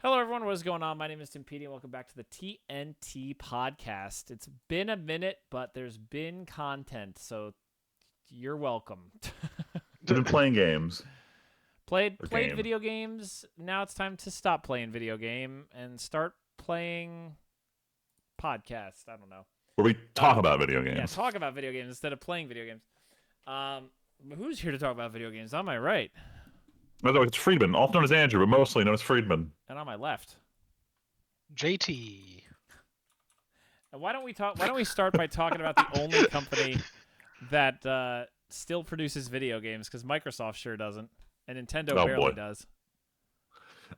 Hello, everyone. What is going on? My name is Timpedia, and welcome back to the TNT podcast. It's been a minute, but there's been content, so you're welcome. We've been playing games. Played video games. Now it's time to stop playing video game and start playing podcast. I don't know. Where we talk about video games. Yeah, talk about video games instead of playing video games. Who's here to talk about video games? On my right. By the way, it's Friedman, also known as Andrew, but mostly known as Friedman. And on my left. JT. And why don't we start by talking about the only company that still produces video games, because Microsoft sure doesn't, and Nintendo barely does.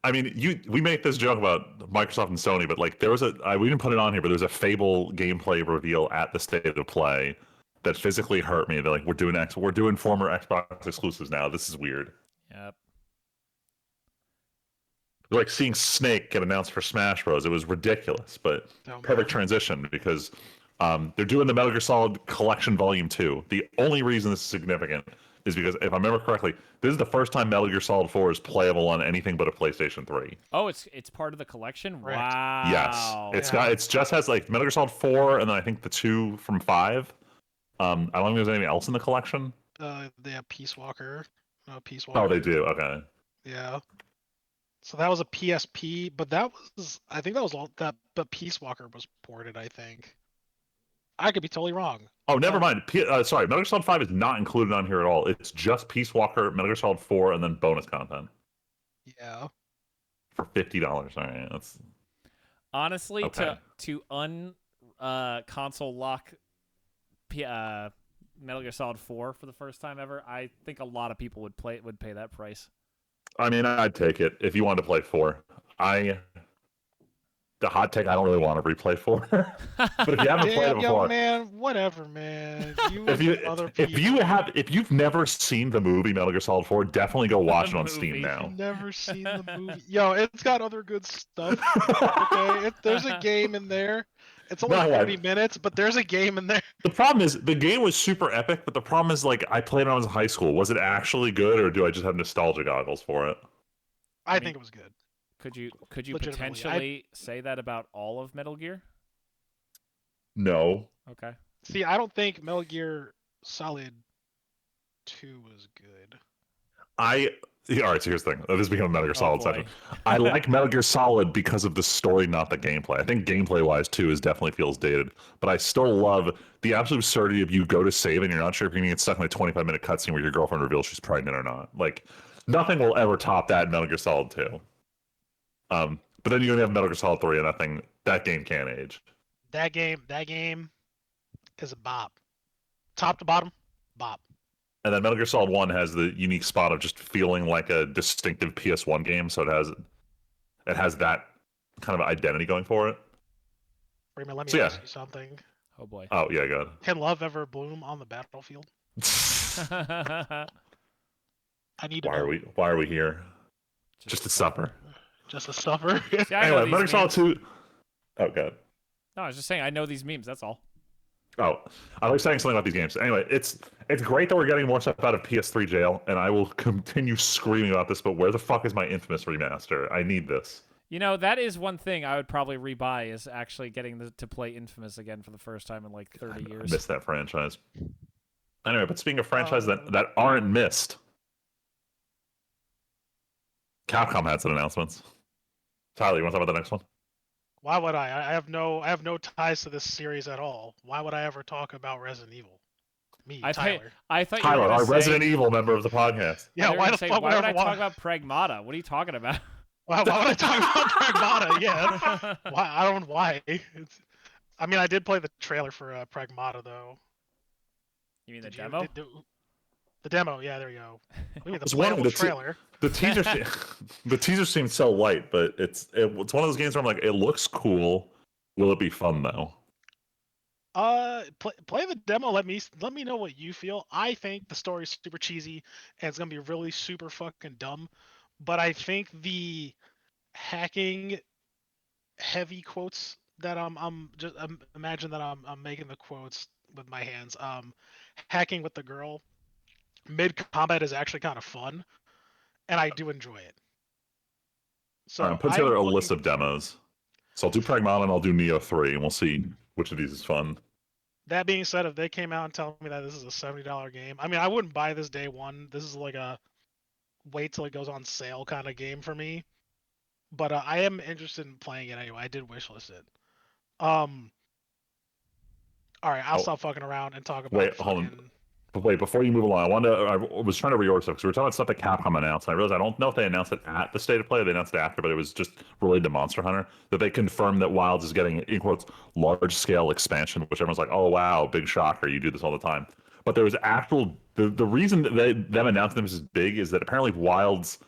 I mean, we make this joke about Microsoft and Sony, but like we didn't put it on here, but there's a Fable gameplay reveal at the State of Play that physically hurt me. They're like, we're doing former Xbox exclusives now. This is weird. Yep. Like seeing Snake get announced for Smash Bros. It was ridiculous, but perfect transition because they're doing the Metal Gear Solid Collection Volume 2. The only reason this is significant is because, if I remember correctly, this is the first time Metal Gear Solid 4 is playable on anything but a PlayStation 3. Oh, it's part of the collection? Right. Wow. Yes. It just has like Metal Gear Solid 4 and then I think the 2 from 5. I don't think there's anything else in the collection. They have Peace Walker. Peace Walker. Oh, they do. Okay. Yeah. So that was a PSP, but I think that was all that. But Peace Walker was ported. I think. I could be totally wrong. Oh, never mind. Sorry, Metal Gear Solid 5 is not included on here at all. It's just Peace Walker, Metal Gear Solid 4, and then bonus content. Yeah. For $50. All right, that's honestly okay. to console lock Metal Gear Solid 4 for the first time ever. I think a lot of people would pay that price. I mean, I'd take it if you wanted to play 4. The hot take, I don't really want to replay 4. But if you haven't played it before, man, whatever, man. If you've never seen the movie Metal Gear Solid 4, definitely go watch it on Steam now. Never seen the movie. Yo, it's got other good stuff. Okay, there's a game in there. It's only 30 minutes, but there's a game in there. The problem is the game was super epic, but the problem is like I played it when I was in high school. Was it actually good, or do I just have nostalgia goggles for it? I think it was good. Could you potentially say that about all of Metal Gear? No. Okay. See, I don't think Metal Gear Solid 2 was good. All right, so here's the thing. This is becoming a Metal Gear Solid section. I like Metal Gear Solid because of the story, not the gameplay. I think gameplay-wise, 2 definitely feels dated. But I still love the absolute absurdity of you go to save and you're not sure if you're going to get stuck in a 25-minute cutscene where your girlfriend reveals she's pregnant or not. Like, nothing will ever top that in Metal Gear Solid 2. But then you're going to have Metal Gear Solid 3 and that game can't age. That game is a bop. Top to bottom, bop. And then Metal Gear Solid 1 has the unique spot of just feeling like a distinctive PS1 game, so it has that kind of identity going for it. Raymond, let me ask you something. Oh boy. Oh yeah, go ahead. Can love ever bloom on the battlefield? I need to know. Why are we here? Just to suffer. Just to suffer. See, anyway, Metal Gear Solid 2. Oh god. No, I was just saying I know these memes, that's all. Oh, I was saying something about these games. Anyway, it's great that we're getting more stuff out of PS3 jail, and I will continue screaming about this, but where the fuck is my Infamous remaster? I need this. You know, that is one thing I would probably rebuy, is actually getting to play Infamous again for the first time in like 30 years. I miss that franchise. Anyway, but speaking of franchises that aren't missed, Capcom had some announcements. Tyler, you want to talk about the next one? Why would I? I have no ties to this series at all. Why would I ever talk about Resident Evil? Me, Tyler. I thought Tyler, you were our Resident Evil member of the podcast. Yeah, why the fuck would I talk about Pragmata? What are you talking about? Why would I talk about Pragmata? Yeah. I don't know why. I mean, I did play the trailer for Pragmata, though. You mean the demo? The demo, yeah, there you go. Look at the playable trailer. The teaser seems so light, but it's one of those games where I'm like, it looks cool. Will it be fun though? Play the demo. Let me know what you feel. I think the story's super cheesy and it's gonna be really super fucking dumb. But I think the hacking heavy quotes that imagine that I'm making the quotes with my hands. Hacking with the girl mid combat is actually kind of fun, and I do enjoy it. All right, So I'm putting together a list of demos. So I'll do Pragmata and I'll do Neo 3, and we'll see which of these is fun. That being said, if they came out and tell me that this is a $70 game, I mean, I wouldn't buy this day one. This is like a wait till it goes on sale kind of game for me. But I am interested in playing it anyway. I did wishlist it. All right, I'll stop fucking around and talk about hold on. But wait, before you move along, I was trying to reorder stuff because we were talking about stuff that Capcom announced, and I realized I don't know if they announced it at the State of Play or they announced it after, but it was just related to Monster Hunter, that they confirmed that Wilds is getting, in quotes, large-scale expansion, which everyone's like, oh, wow, big shocker, you do this all the time. But there was the reason that them announcing this is big is that apparently Wilds,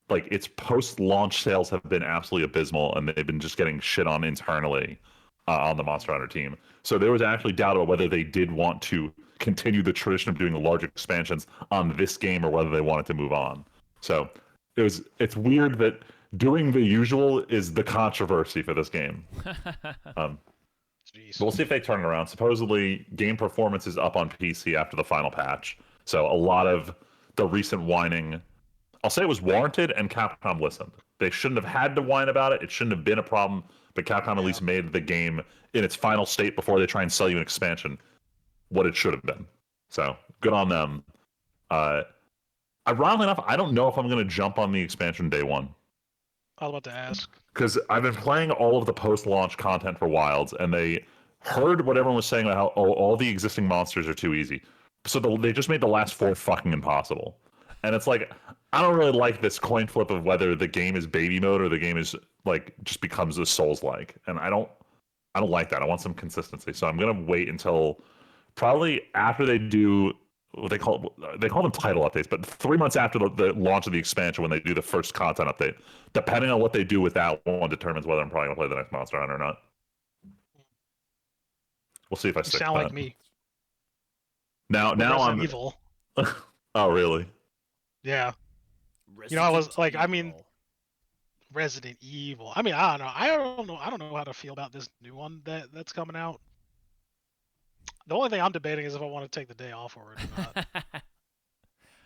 like, its post-launch sales have been absolutely abysmal, and they've been just getting shit on internally on the Monster Hunter team. So there was actually doubt about whether they did want to continue the tradition of doing the large expansions on this game or whether they wanted to move on. So it's weird that doing the usual is the controversy for this game. But we'll see if they turn it around. Supposedly, game performance is up on PC after the final patch. So a lot of the recent whining, I'll say it was warranted, and Capcom listened. They shouldn't have had to whine about it. It shouldn't have been a problem, but Capcom at least made the game in its final state before they try and sell you an expansion what it should have been. So good on them. Ironically enough, I don't know if I'm going to jump on the expansion day one. I was about to ask. Because I've been playing all of the post-launch content for Wilds, and they heard what everyone was saying about how all the existing monsters are too easy. So they just made the last 4 fucking impossible. And it's like, I don't really like this coin flip of whether the game is baby mode or the game is like just becomes a Souls-like. And I don't like that. I want some consistency. So I'm going to wait until probably after they do what they call them title updates, but 3 months after the launch of the expansion, when they do the first content update, depending on what they do with that one determines whether I'm probably gonna play the next Monster Hunter or not. We'll see if I stick. Sound like me. Now I'm evil. Oh really? Yeah. I was like, I mean, Resident Evil. I mean, I don't know how to feel about this new one that's coming out. The only thing I'm debating is if I want to take the day off for it or not.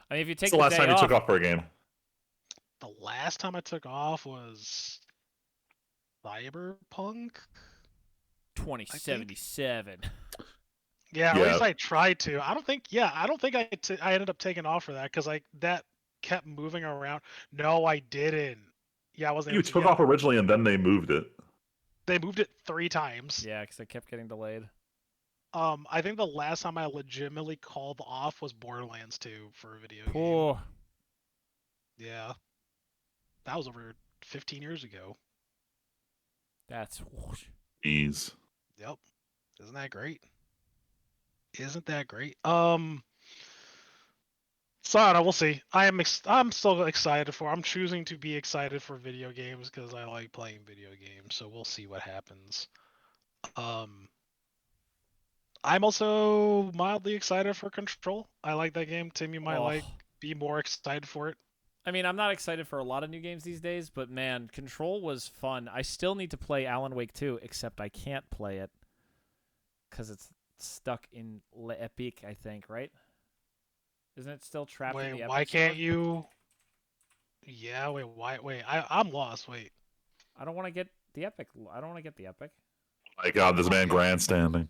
I mean, if you take the last time you took off for a game? The last time I took off was Cyberpunk 2077. Yeah, at least I tried to. I don't think I ended up taking off for that because that kept moving around. No, I didn't. Yeah, I wasn't. You took off originally and then they moved it. They moved it 3 times. Yeah, because it kept getting delayed. I think the last time I legitimately called off was Borderlands 2 for a video game. Yeah. That was over 15 years ago. That's whoosh. Jeez. Yep. Isn't that great? So I don't know, we'll see. I'm still excited I'm choosing to be excited for video games because I like playing video games, so we'll see what happens. I'm also mildly excited for Control. I like that game. Tim, you might be more excited for it. I mean, I'm not excited for a lot of new games these days, but man, Control was fun. I still need to play Alan Wake 2, except I can't play it because it's stuck in Epic, I think, right? Isn't it still trapped in the Epic why can't you? Yeah, wait. I'm lost. Wait. I don't want to get the Epic. I don't want to get the Epic. Oh my God, this man grandstanding.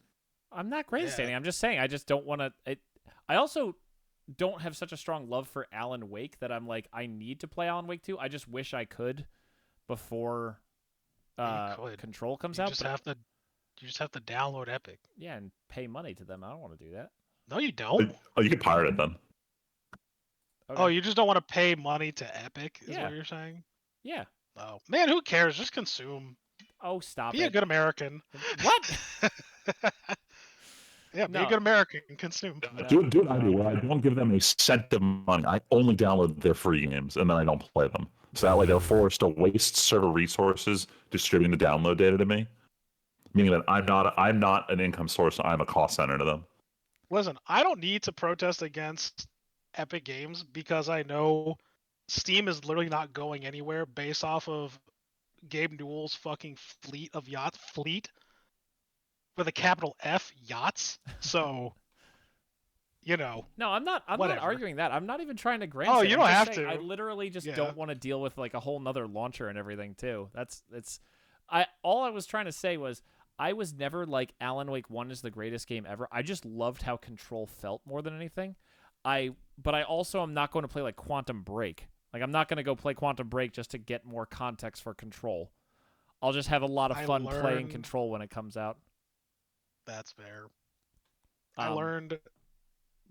I'm not grandstanding. Yeah. I'm just saying. I just don't want to. I also don't have such a strong love for Alan Wake that I'm like, I need to play Alan Wake 2. I just wish I could before Control comes out. You just have to download Epic. Yeah, and pay money to them. I don't want to do that. No, you don't. Oh, you can pirate it then. Okay. Oh, you just don't want to pay money to Epic, is what you're saying? Yeah. Oh, man, who cares? Just consume. Oh, stop it. Be a good American. What? Yeah, be a good American and consume. Do what I do, where I don't give them a cent of money. I only download their free games, and then I don't play them. So that way they're forced to waste server resources distributing the download data to me. Meaning that I'm not an income source, I'm a cost center to them. Listen, I don't need to protest against Epic Games because I know Steam is literally not going anywhere based off of Gabe Newell's fucking fleet of yachts. Fleet with a capital F, yachts. So you know, No, I'm not whatever. arguing that. I'm not even trying to Oh, grandstand. you I'm don't just have saying, I to. literally just Yeah. don't want to deal with like a whole nother launcher and everything too. All I was trying to say was I was never like Alan Wake 1 is the greatest game ever. I just loved how Control felt more than anything. But I also am not going to play like Quantum Break. Like I'm not going to go play Quantum Break just to get more context for Control. I'll just have a lot of I fun playing learned Control when it comes out. that's fair. I Um, learned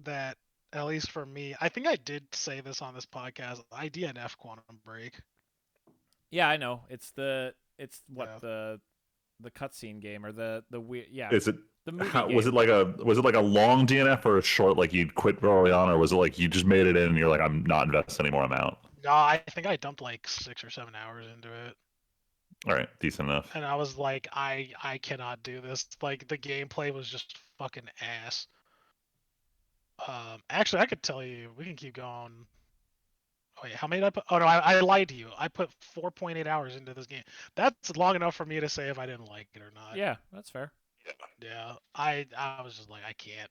that, at least for me, I think I did say this on this podcast. I DNF Quantum Break. yeah, I know. It's what Yeah. the cutscene game or the weird Is it the movie how game. was it like a long DNF or a short, like you'd quit early on, or was it like you just made it in and you're like, I'm not investing anymore, I'm out? No, I think I dumped like 6 or 7 hours into it, All right, decent enough. and I was like, I cannot do this. Like the gameplay was just fucking ass. Actually, I could tell you. We can keep going. Oh, wait, how many did I put? Oh no, I lied to you. I put 4.8 hours into this game. That's long enough for me to say if I didn't like it or not. Yeah, that's fair. Yeah, I was just like, I can't.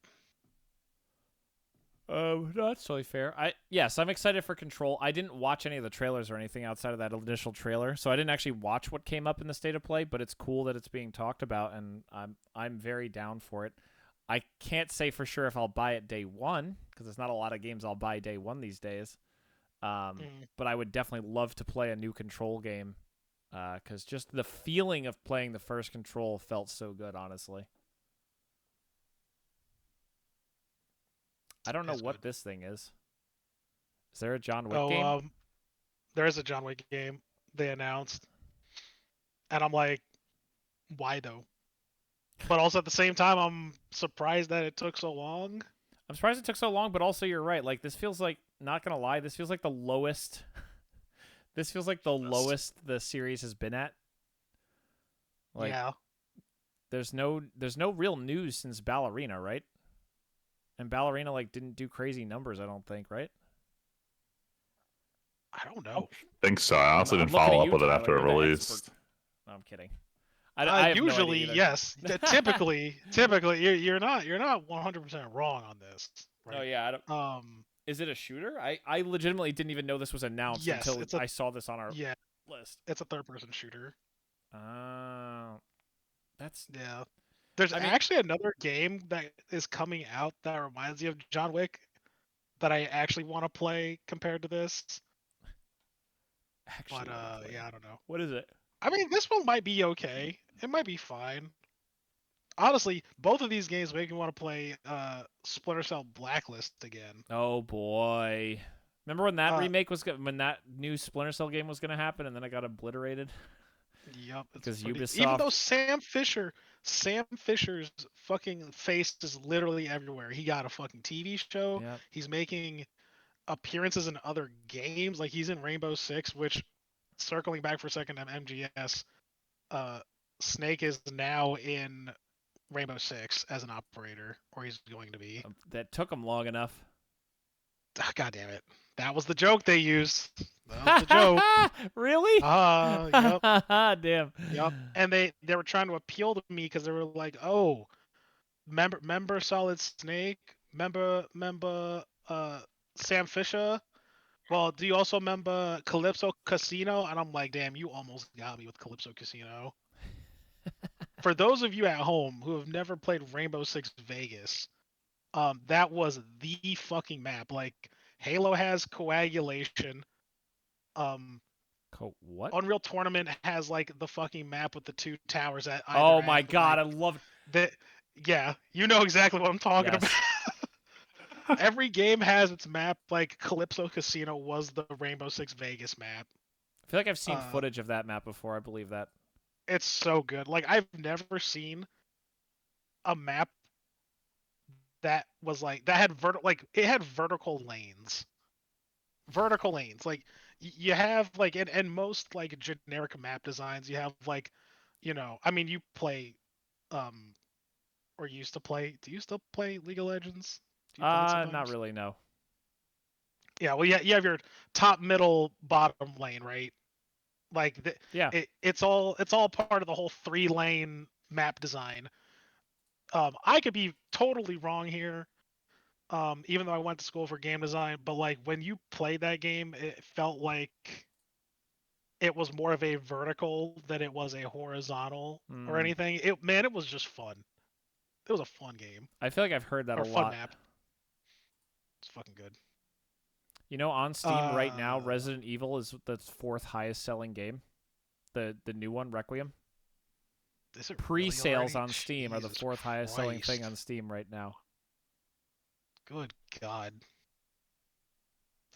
No, that's totally fair. Yes, I'm excited for Control. I didn't watch any of the trailers or anything outside of that initial trailer, so I didn't actually watch what came up in the state of play. But it's cool that it's being talked about, and I'm very down for it. I can't say for sure if I'll buy it day one because there's not a lot of games I'll buy day one these days. But I would definitely love to play a new Control game because just the feeling of playing the first Control felt so good, honestly. I don't know It's what good. this thing is. Is there a John Wick Oh, game? there is a John Wick game they announced, and I'm like, why though? But also at the same time, I'm surprised that it took so long. I'm surprised it took so long, but also you're right. Like this feels like, not gonna lie, this feels like the lowest. This feels like the lowest the series has been at. Like Yeah, there's no real news since Ballerina, right? And Ballerina like didn't do crazy numbers, I don't think, right? I don't know. Think so. I honestly I'm didn't looking at follow up you, with it Tyler. after it You're the released. expert. No, I'm kidding. I have no Usually, idea either. yes. Typically, you're not 100% wrong on this, Oh right? yeah, I don't. Is it a shooter? I legitimately didn't even know this was announced Yes, until I saw this on our yeah, list. it's a third-person shooter. That's Yeah. There's I mean, actually another game that is coming out that reminds me of John Wick that I actually want to play compared to this. actually But want to play. yeah, I don't know. What is it? I mean, this one might be okay. It might be fine. Honestly, both of these games make me want to play Splinter Cell Blacklist again. Oh boy. Remember when that Uh, remake was when that new Splinter Cell game was going to happen and then it got obliterated Yep, it's because pretty. Ubisoft. Even though Sam Fisher's fucking face is literally everywhere. He got a fucking TV show. Yep. He's making appearances in other games. Like he's in Rainbow Six, which, circling back for a second to MGS, Snake is now in Rainbow Six as an operator, or he's going to be. That took him long enough. God damn it! That was the joke they used. That was the joke. Really? Yep. Damn. Yep. And they were trying to appeal to me because they were like, oh, member Solid Snake, member Sam Fisher. Well, do you also remember Calypso Casino? And I'm like, damn, you almost got me with Calypso Casino. For those of you at home who have never played Rainbow Six Vegas, that was the fucking map. Like Halo has coagulation. What? Unreal Tournament has like the fucking map with the two towers at either Oh my end. god, Like, I love that. Yeah, you know exactly what I'm talking Yes. about. Every game has its map. Like Calypso Casino was the Rainbow Six Vegas map. I feel like I've seen footage of that map before. I believe that. It's so good. Like I've never seen a map that was like that had it had vertical lanes. Vertical lanes. Like you have like in most like generic map designs, you have like, I mean, you play um or used to play. Do you still play League of Legends? Do you play it Not sometimes? really. No. Yeah, well, you have your top, middle, bottom lane, right? Like Yeah. it's all part of the whole 3-lane map design. I could be totally wrong here. even though I went to school for game design, but like when you played that game, it felt like it was more of a vertical than it was a horizontal or anything. It was just fun. It was a fun game. I feel like I've heard that Or a fun lot. map. It's fucking good. You know, on Steam right now, Resident Evil is the 4th highest selling game. The new one, Requiem. Pre-sales really on Steam are the 4th highest selling thing on Steam right now. Good God.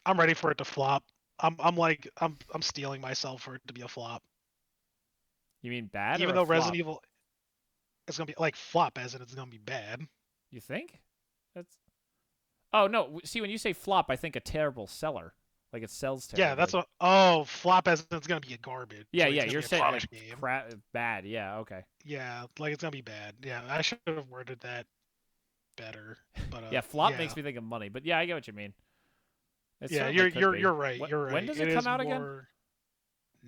I'm ready for it to flop. I'm stealing myself for it to be a flop. You mean bad? Even or though a flop? Resident Evil is gonna be like flop, as in it's gonna be bad. You think? That's. Oh no! See, when you say flop, I think a terrible seller. Like it sells terribly. Yeah, that's what. Oh, flop as in it's gonna be a garbage. Yeah, like yeah. You're saying like game. bad. Yeah, okay. Yeah, like it's gonna be bad. Yeah, I should have worded that better. But yeah, flop makes me think of money. But yeah, I get what you mean. Yeah, you're right. You're right. When does it come out again?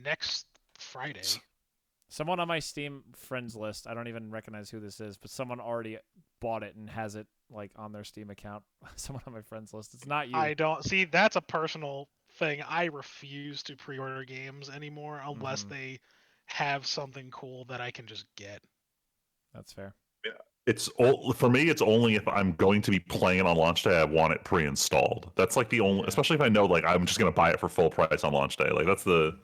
Next Friday. Someone on my Steam friends list, I don't even recognize who this is, but someone already bought it and has it like on their Steam account. Someone on my friends list. It's not you. I don't see. That's a personal thing. I refuse to pre-order games anymore unless they have something cool that I can just get. That's fair. It's for me. It's only if I'm going to be playing it on launch day. I want it pre-installed. That's like the only, especially if I know like I'm just gonna buy it for full price on launch day. Like that's the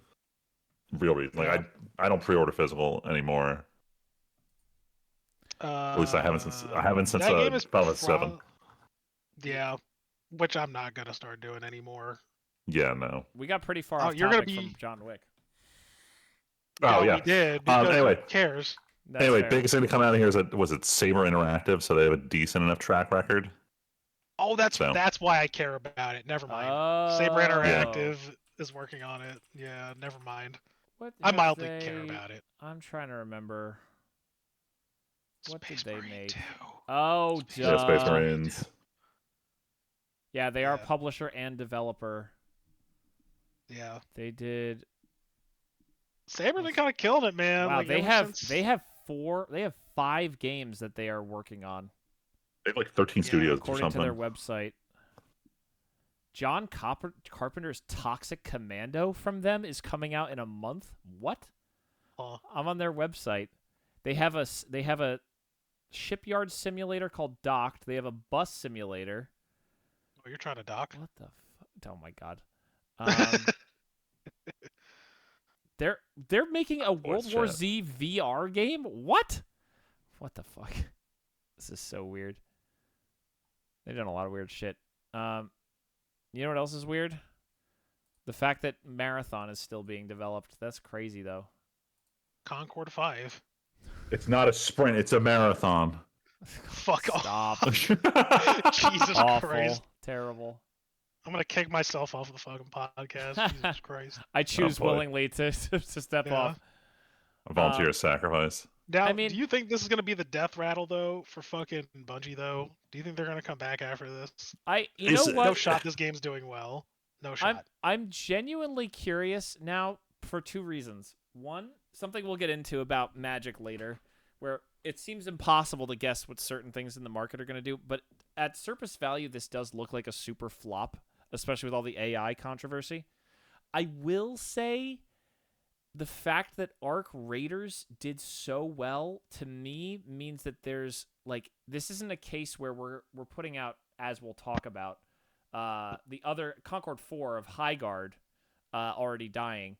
real reason. Like I don't pre-order physical anymore. At least I haven't since Final Fantasy 7. Yeah, which I'm not gonna start doing anymore. Yeah, no. We got pretty far off you're topic gonna be... from John Wick. Oh yeah, we did. Anyway, who cares? That's anyway, fair. biggest thing to come out of here is that was it Saber Interactive, so they have a decent enough track record. Oh, that's why I care about it. Never mind. Oh. Saber Interactive is working on it. Yeah, never mind. I mildly care about it. I'm trying to remember. What Space did they Marine make? 2. Oh, Yeah, Space Marines. Yeah, they are publisher and developer. Yeah. They did. Saber's been kind of killing it, man. Wow, like, they have 5 games that they are working on. They have like 13 studios or according something. to their website. John Carpenter's Toxic Commando from them is coming out in a month. What? I'm on their website. They have a shipyard simulator called Docked. They have a bus simulator. Oh, you're trying to dock? What the fuck? Oh my god. They're making a World War Z VR game? What? What the fuck? This is so weird. They've done a lot of weird shit. You know what else is weird? The fact that Marathon is still being developed. That's crazy, though. Concord 5. It's not a sprint, it's a marathon. Fuck off. Stop. Jesus Awful. Christ. Terrible. I'm going to kick myself off the fucking podcast. Jesus Christ. I choose willingly to step off. A volunteer sacrifice. Now, do you think this is going to be the death rattle, though, for fucking Bungie, though? Do you think they're going to come back after this? You know what? No shot this game's doing well. No shot. I'm genuinely curious now for 2 reasons. One, something we'll get into about Magic later, where it seems impossible to guess what certain things in the market are going to do, but at surface value, this does look like a super flop, especially with all the AI controversy. I will say the fact that Arc Raiders did so well to me means that there's like this isn't a case where we're putting out, as we'll talk about, the other Concord 4 of High Guard already dying.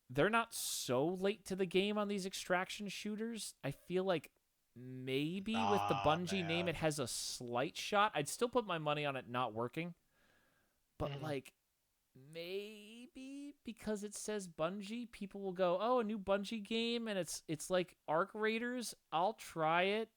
They're not so late to the game on these extraction shooters. I feel like maybe with the Bungie name, it has a slight shot. I'd still put my money on it not working. But, like, maybe because it says Bungie, people will go, oh, a new Bungie game, and it's like Arc Raiders. I'll try it.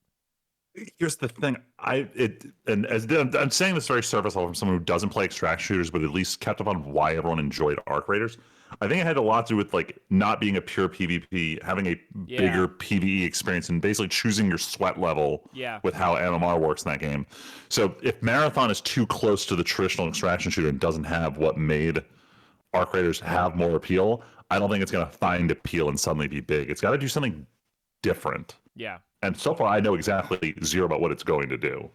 Here's the thing. I'm saying this very surface level from someone who doesn't play extraction shooters, but at least kept up on why everyone enjoyed Arc Raiders. I think it had a lot to do with like not being a pure PvP, having a bigger PvE experience, and basically choosing your sweat level with how MMR works in that game. So if Marathon is too close to the traditional extraction shooter and doesn't have what made Arc Raiders have more appeal, I don't think it's going to find appeal and suddenly be big. It's got to do something different. Yeah. And so far, I know exactly zero about what it's going to do.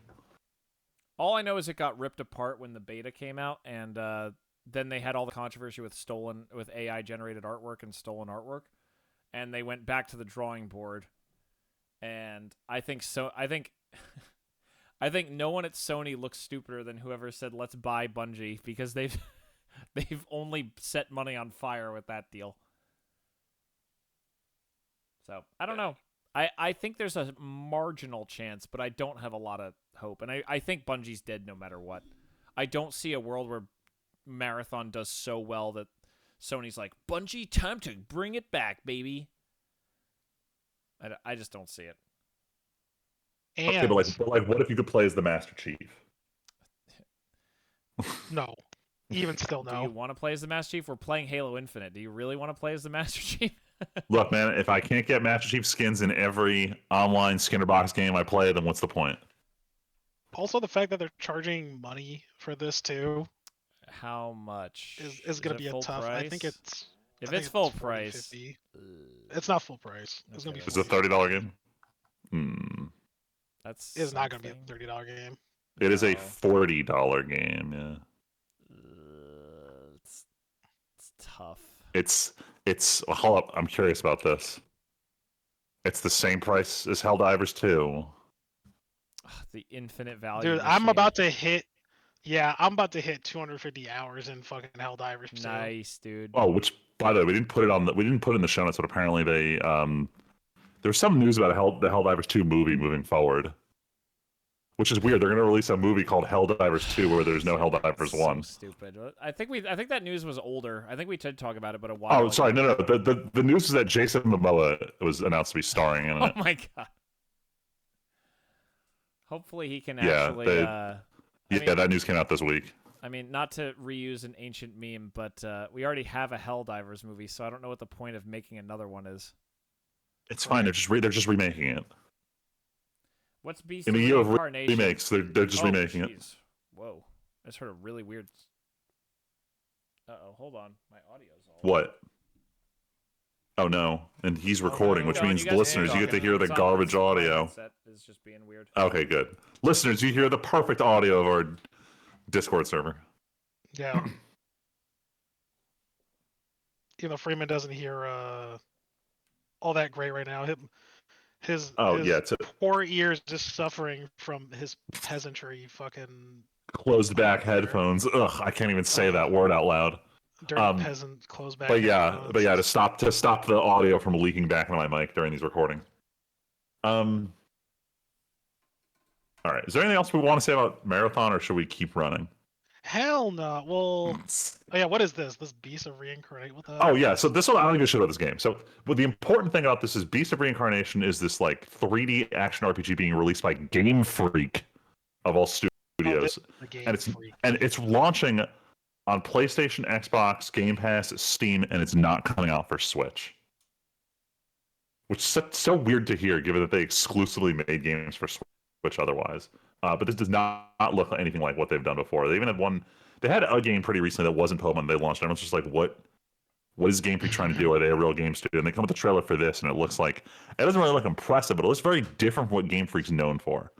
All I know is it got ripped apart when the beta came out, and then they had all the controversy with AI generated artwork and stolen artwork, and they went back to the drawing board. And I think so. I think I think no one at Sony looks stupider than whoever said let's buy Bungie, because they've only set money on fire with that deal. So I don't know. I think there's a marginal chance, but I don't have a lot of hope. And I think Bungie's dead no matter what. I don't see a world where Marathon does so well that Sony's like, Bungie, time to bring it back, baby. I just don't see it. And Okay, but like, what if you could play as the Master Chief? no. Even still, no. Do you want to play as the Master Chief? We're playing Halo Infinite. Do you really want to play as the Master Chief? Look, man, if I can't get Master Chief skins in every online Skinner box game I play, then what's the point? Also, the fact that they're charging money for this too How much is going to be a tough. Price? I think it's if I it's think full 40, price. 50. It's not full price. It's Okay, going to be. Is it a 40. $30 game? Hmm. That's It's not going to be a $30 game. It is a $40 game. Yeah. It's tough. It's hold up. I'm curious about this. It's the same price as Helldivers 2. The infinite value. Dude, I'm about to hit. Yeah, I'm about to hit 250 hours in fucking Helldivers 2. Nice, dude. Oh, which by the way, we didn't put it in the show notes, but apparently they there's some news about the Helldivers 2 movie moving forward. Which is weird. They're going to release a movie called Helldivers 2 where there's no Helldivers 1. So stupid. I think that news was older. I think we did talk about it, but a while ago. Oh, sorry. No. The news is that Jason Momoa was announced to be starring in it. Oh my god. Hopefully he can Yeah, actually. that news came out this week. I mean, not to reuse an ancient meme, but we already have a Helldivers movie, so I don't know what the point of making another one is. It's fine. They're just remaking it. What's Beast In a year of Reincarnation? remakes, they're just remaking it. Whoa. I just heard a really weird... Uh-oh, hold on. My audio's all... What? Oh, no. And he's recording, which means listeners, you get to hear the garbage audio. Is just being weird. Okay, good. Listeners, you hear the perfect audio of our Discord server. Yeah. Even though Freeman doesn't hear all that great right now. His poor ears just suffering from his peasantry fucking closed back headphones. Ugh, I can't even say that word out loud. Dirty peasant closed back. But yeah, to stop the audio from leaking back into my mic during these recordings. All right. Is there anything else we want to say about Marathon, or should we keep running? Hell no. Well, oh yeah. What is this? This Beast of Reincarnation? What the? Oh yeah. So this one, I don't give a shit about this game. So, well, the important thing about this is Beast of Reincarnation is this like 3D action RPG being released by Game Freak, of all studios, and it's launching on PlayStation, Xbox, Game Pass, Steam, and it's not coming out for Switch. Which is so weird to hear, given that they exclusively made games for Switch otherwise. But this does not look anything like what they've done before. They even had one. They had a game pretty recently that wasn't Pokemon. They launched, and I was just like, "What is Game Freak trying to do? Are they a real game studio?" And they come with a trailer for this, and it looks like it doesn't really look impressive, but it looks very different from what Game Freak's known for.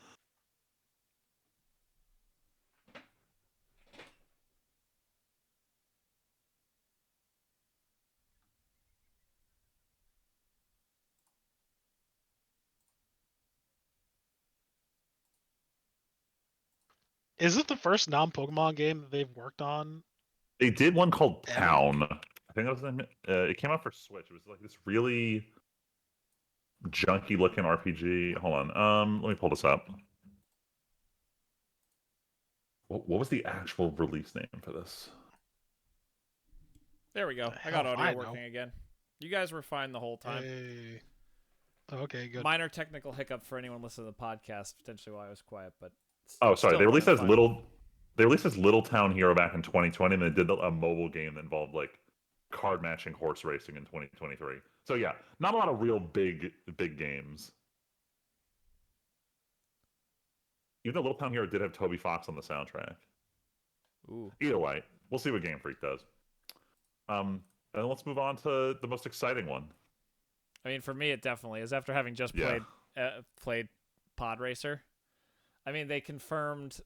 Is it the first non-Pokemon game that they've worked on? They did one called Town. I think that was it came out for Switch. It was like this really junky looking RPG. Hold on. Let me pull this up. What was the actual release name for this? There we go. I got audio working again. You guys were fine the whole time. Hey. Okay, good. Minor technical hiccup for anyone listening to the podcast, potentially why I was quiet, but oh, sorry. They released as Little Town Hero back in 2020, and they did a mobile game that involved like card matching horse racing in 2023. So yeah, not a lot of real big games. Even though Little Town Hero did have Toby Fox on the soundtrack. Ooh. Either way, we'll see what Game Freak does. And let's move on to the most exciting one. I mean, for me, it definitely is. After having just played Pod Racer, I mean, they confirmed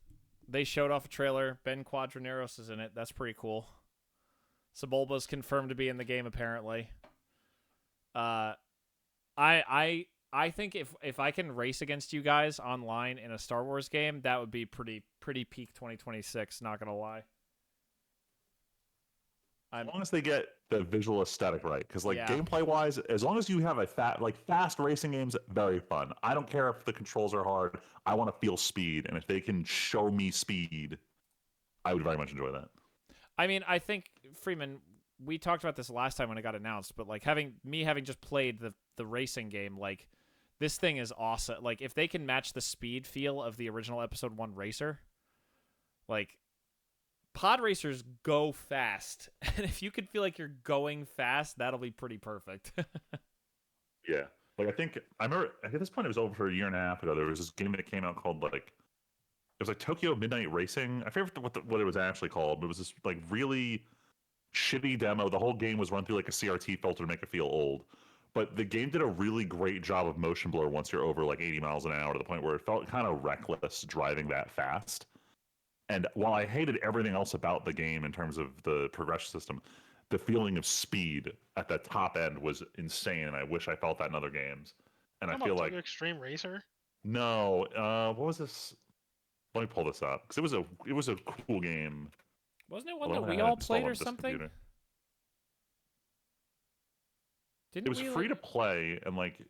They showed off a trailer. Ben Quadraneros is in it. That's pretty cool. Sebulba's confirmed to be in the game apparently. I think if I can race against you guys online in a Star Wars game, that would be pretty peak 2026. Not gonna lie. As long as they get the visual aesthetic right, because like Yeah. gameplay wise, as long as you have a fast racing games, very fun. I don't care if the controls are hard. I want to feel speed, and if they can show me speed, I would very much enjoy that. I mean, I think Freeman, we talked about this last time when it got announced, but like having just played the racing game, like this thing is awesome. Like if they can match the speed feel of the original Episode 1 Racer, like pod racers go fast, and if you could feel like you're going fast, that'll be pretty perfect. Yeah, like I remember at this point it was over a year and a half ago. There was this game that came out called like it was like Tokyo Midnight Racing. I forget what it was actually called, but it was this like really shitty demo. The whole game was run through like a CRT filter to make it feel old. But the game did a really great job of motion blur once you're over like 80 miles an hour to the point where it felt kind of reckless driving that fast. And while I hated everything else about the game in terms of the progression system, the feeling of speed at the top end was insane, and I wish I felt that in other games. And I feel like Extreme Racer. No, what was this? Let me pull this up because it was a cool game. Wasn't it one that we all played or something? It was free to play and like.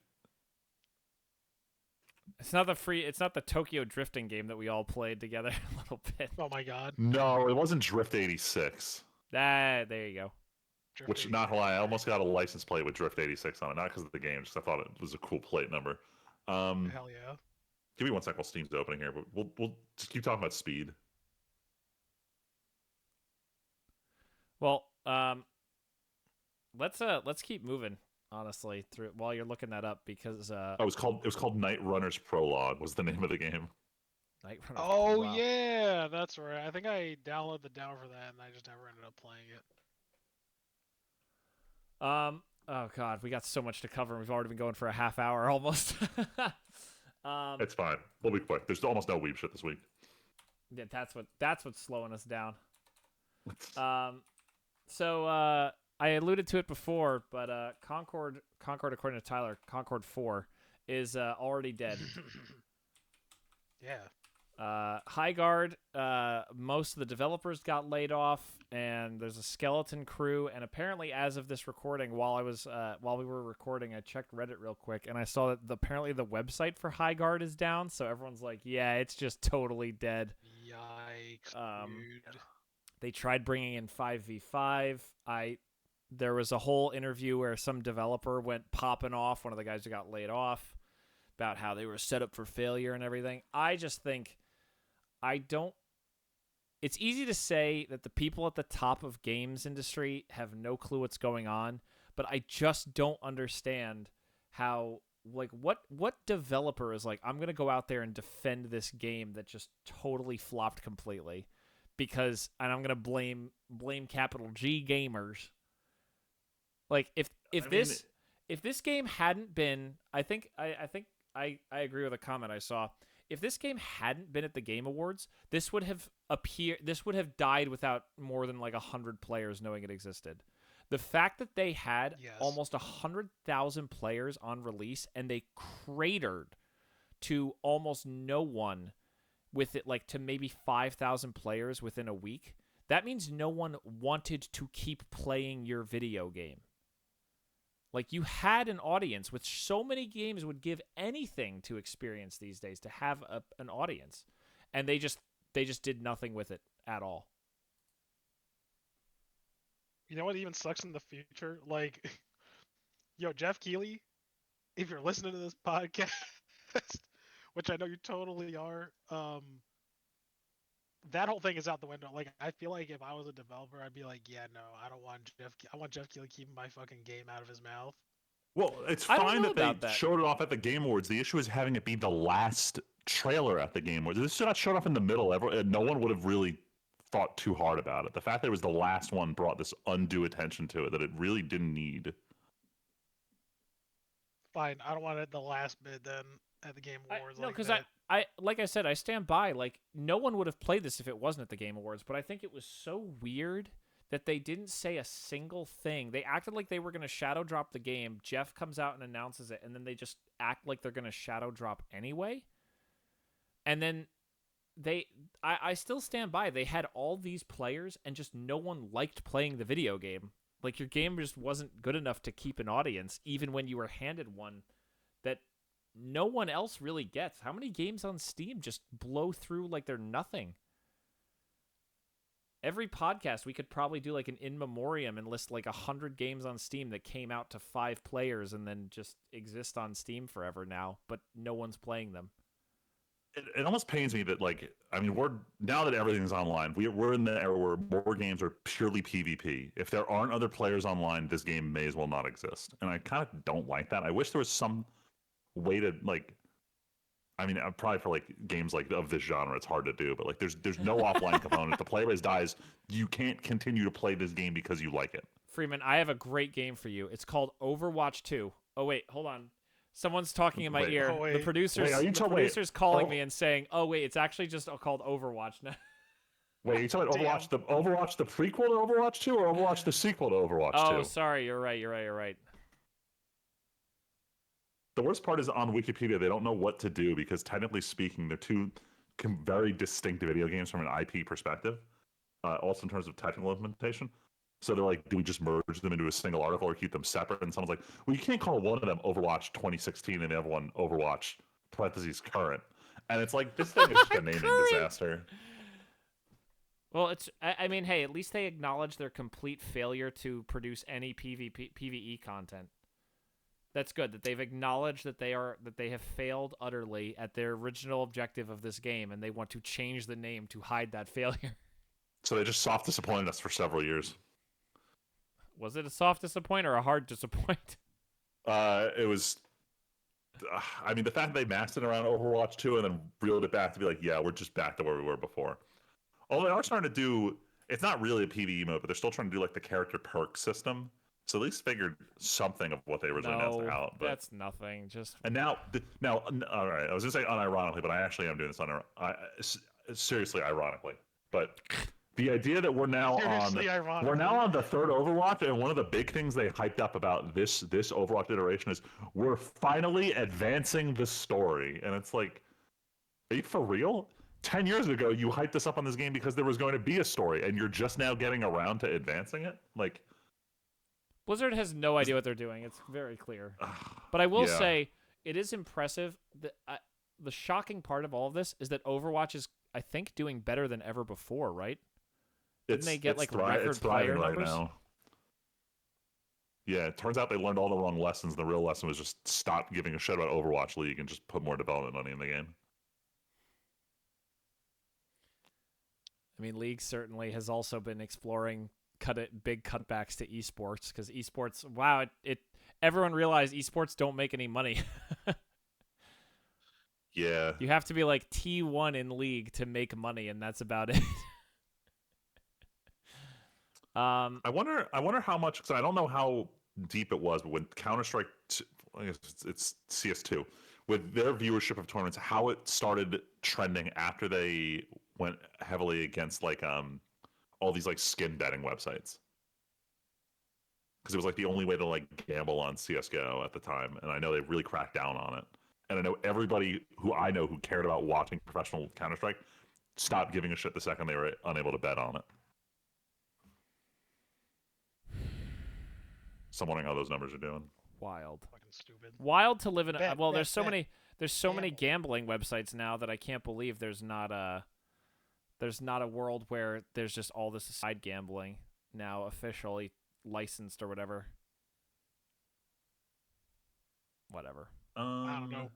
It's not the Tokyo drifting game that we all played together a little bit. Oh my god. No, it wasn't Drift 86. There you go. Drift Which, 86. not lie, I almost got a license plate with Drift 86 on it, not because of the game, just I thought it was a cool plate number. Hell yeah. Give me 1 second while Steam's opening here, but we'll just keep talking about speed. Well, let's keep moving. Honestly, through while you're looking that up because it was called Night Runner's Prologue was the name of the game. Night Runner's Oh wow. yeah, that's right. I think I downloaded the demo for that, and I just never ended up playing it. Oh god, we got so much to cover. We've already been going for a half hour almost. It's fine. We'll be quick. There's almost no Weeb shit this week. Yeah, that's what's slowing us down. So I alluded to it before, but Concord, according to Tyler, Concord 4 is already dead. Yeah. Highguard, most of the developers got laid off, and there's a skeleton crew. And apparently, as of this recording, while we were recording, I checked Reddit real quick, and I saw that apparently the website for Highguard is down. So everyone's like, "Yeah, it's just totally dead." Yikes, dude. They tried bringing in 5v5. There was a whole interview where some developer went popping off, one of the guys who got laid off, about how they were set up for failure and everything. I just think it's easy to say that the people at the top of games industry have no clue what's going on, but I just don't understand how, like, what developer is like, I'm going to go out there and defend this game that just totally flopped completely and I'm going to blame capital G gamers. Like if this game hadn't been, I agree with a comment I saw. If this game hadn't been at the Game Awards, this would have died without more than like 100 players knowing it existed. The fact that they had almost 100,000 players on release and they cratered to almost no one with it, like to maybe 5,000 players within a week, that means no one wanted to keep playing your video game. Like, you had an audience, which so many games would give anything to experience these days, to have an audience, and they just did nothing with it at all. You know what even sucks in the future? Like, yo, Jeff Keighley, if you're listening to this podcast, which I know you totally are, that whole thing is out the window. Like, I feel like if I was a developer, I'd be like, yeah, no, I want Jeff Keighley keeping my fucking game out of his mouth. Well, it's fine that they showed it off at the Game Awards. The issue is having it be the last trailer at the Game Awards. This got showed off in the middle. No one would have really thought too hard about it. The fact that it was the last one brought this undue attention to it that it really didn't need. Fine, I don't want it the last bid then at the Game Awards. No, because like I said, I stand by. Like, no one would have played this if it wasn't at the Game Awards, but I think it was so weird that they didn't say a single thing. They acted like they were going to shadow drop the game. Jeff comes out and announces it, and then they just act like they're going to shadow drop anyway. And then I still stand by. They had all these players, and just no one liked playing the video game. Like, your game just wasn't good enough to keep an audience, even when you were handed one that no one else really gets. How many games on Steam just blow through like they're nothing? Every podcast, we could probably do like an in memoriam and list like 100 games on Steam that came out to 5 players and then just exist on Steam forever now, but no one's playing them. It almost pains me that, like, I mean, we're now that everything's online, we're in the era where more games are purely PvP. If there aren't other players online, this game may as well not exist, and I kind of don't like that. I wish there was some way to, like, I mean, probably for like games like of this genre, it's hard to do, but like there's no offline component. If the player base dies, you can't continue to play this game because you like it. Freeman, I have a great game for you. It's called Overwatch 2. Oh wait, hold on. Someone's talking in my ear. Oh, wait. The producer's calling me and saying, "Oh wait, it's actually just called Overwatch now." Wait, are you talking about Overwatch the prequel to Overwatch 2 or Overwatch the sequel to Overwatch 2? Oh, sorry, you're right. The worst part is on Wikipedia, they don't know what to do because technically speaking, they're two very distinct video games from an IP perspective, also in terms of technical implementation. So they're like, do we just merge them into a single article or keep them separate? And someone's like, well, you can't call one of them Overwatch 2016 and the other one Overwatch parentheses current. And it's like, this thing is just a naming disaster. Well, I mean, hey, at least they acknowledge their complete failure to produce any PvE content. That's good that they've acknowledged that they have failed utterly at their original objective of this game, and they want to change the name to hide that failure. So they just soft disappointed us for several years. Was it a soft disappoint or a hard disappoint? It was. I mean, the fact that they masked it around Overwatch 2 and then reeled it back to be like, yeah, we're just back to where we were before. Although they are starting to do, it's not really a PvE mode, but they're still trying to do like the character perk system. So at least figured something of what they originally announced out. But that's nothing. And now, all right. I was gonna say unironically, but I actually am doing this seriously ironically. But the idea that we're now on the third Overwatch, and one of the big things they hyped up about this Overwatch iteration is we're finally advancing the story, and it's like, are you for real? 10 years ago, you hyped us up on this game because there was going to be a story, and you're just now getting around to advancing it, like. Blizzard has no idea what they're doing. It's very clear. But I will say, it is impressive. The shocking part of all of this is that Overwatch is, I think, doing better than ever before, right? Didn't they get like record player numbers? Right now. Yeah, it turns out they learned all the wrong lessons. The real lesson was just stop giving a shit about Overwatch League and just put more development money in the game. I mean, League certainly has also been exploring big cutbacks to esports because esports, wow, everyone realized esports don't make any money. Yeah, you have to be like T1 in League to make money, and that's about it. I wonder how much, because I don't know how deep it was, but when Counter-Strike, I guess it's CS2, with their viewership of tournaments, how it started trending after they went heavily against like all these like skin betting websites, because it was like the only way to like gamble on CS:GO at the time, and I know they really cracked down on it. And I know everybody who cared about watching professional Counter-Strike stopped giving a shit the second they were unable to bet on it. So I'm wondering how those numbers are doing. Wild. Fucking stupid. Wild to live in. There's so many gambling websites now that I can't believe there's not a world where there's just all this side gambling now officially licensed or whatever. Whatever. I don't know.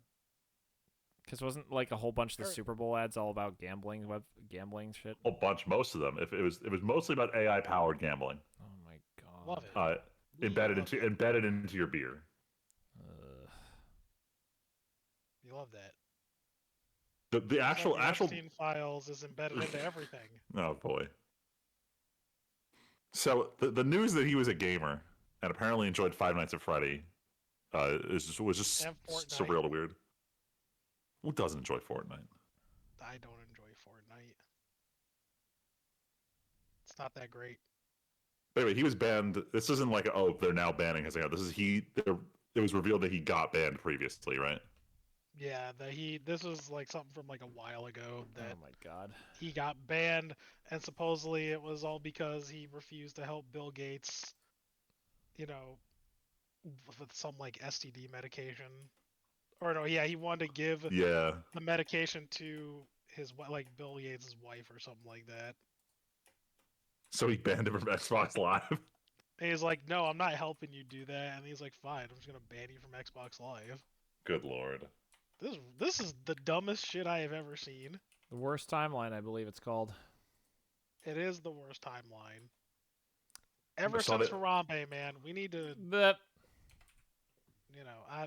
Because wasn't like a whole bunch of the Super Bowl ads all about gambling shit? A bunch, most of them. If it was mostly about AI powered gambling. Oh my god. Love it. Embedded into your beer. You love that. The actual Epstein files is embedded into everything. Oh boy. So the news that he was a gamer and apparently enjoyed Five Nights at Freddy was just surreal and weird. Who doesn't enjoy Fortnite? I don't enjoy Fortnite. It's not that great. But anyway, he was banned. This isn't like, oh, they're now banning his account. This is it was revealed that he got banned previously, right? Yeah, this was like something from like a while ago that Oh my god. he got banned, and supposedly it was all because he refused to help Bill Gates, you know, with some like STD medication. Or no, yeah, he wanted to give Yeah. the medication to his like Bill Gates' wife or something like that. So he banned him from Xbox Live. And he's like, "No, I'm not helping you do that." And he's like, "Fine, I'm just gonna ban you from Xbox Live." Good lord. This is the dumbest shit I have ever seen. The worst timeline, I believe it's called. It is the worst timeline. I Ever saw since that. Harambe, man, we need to, But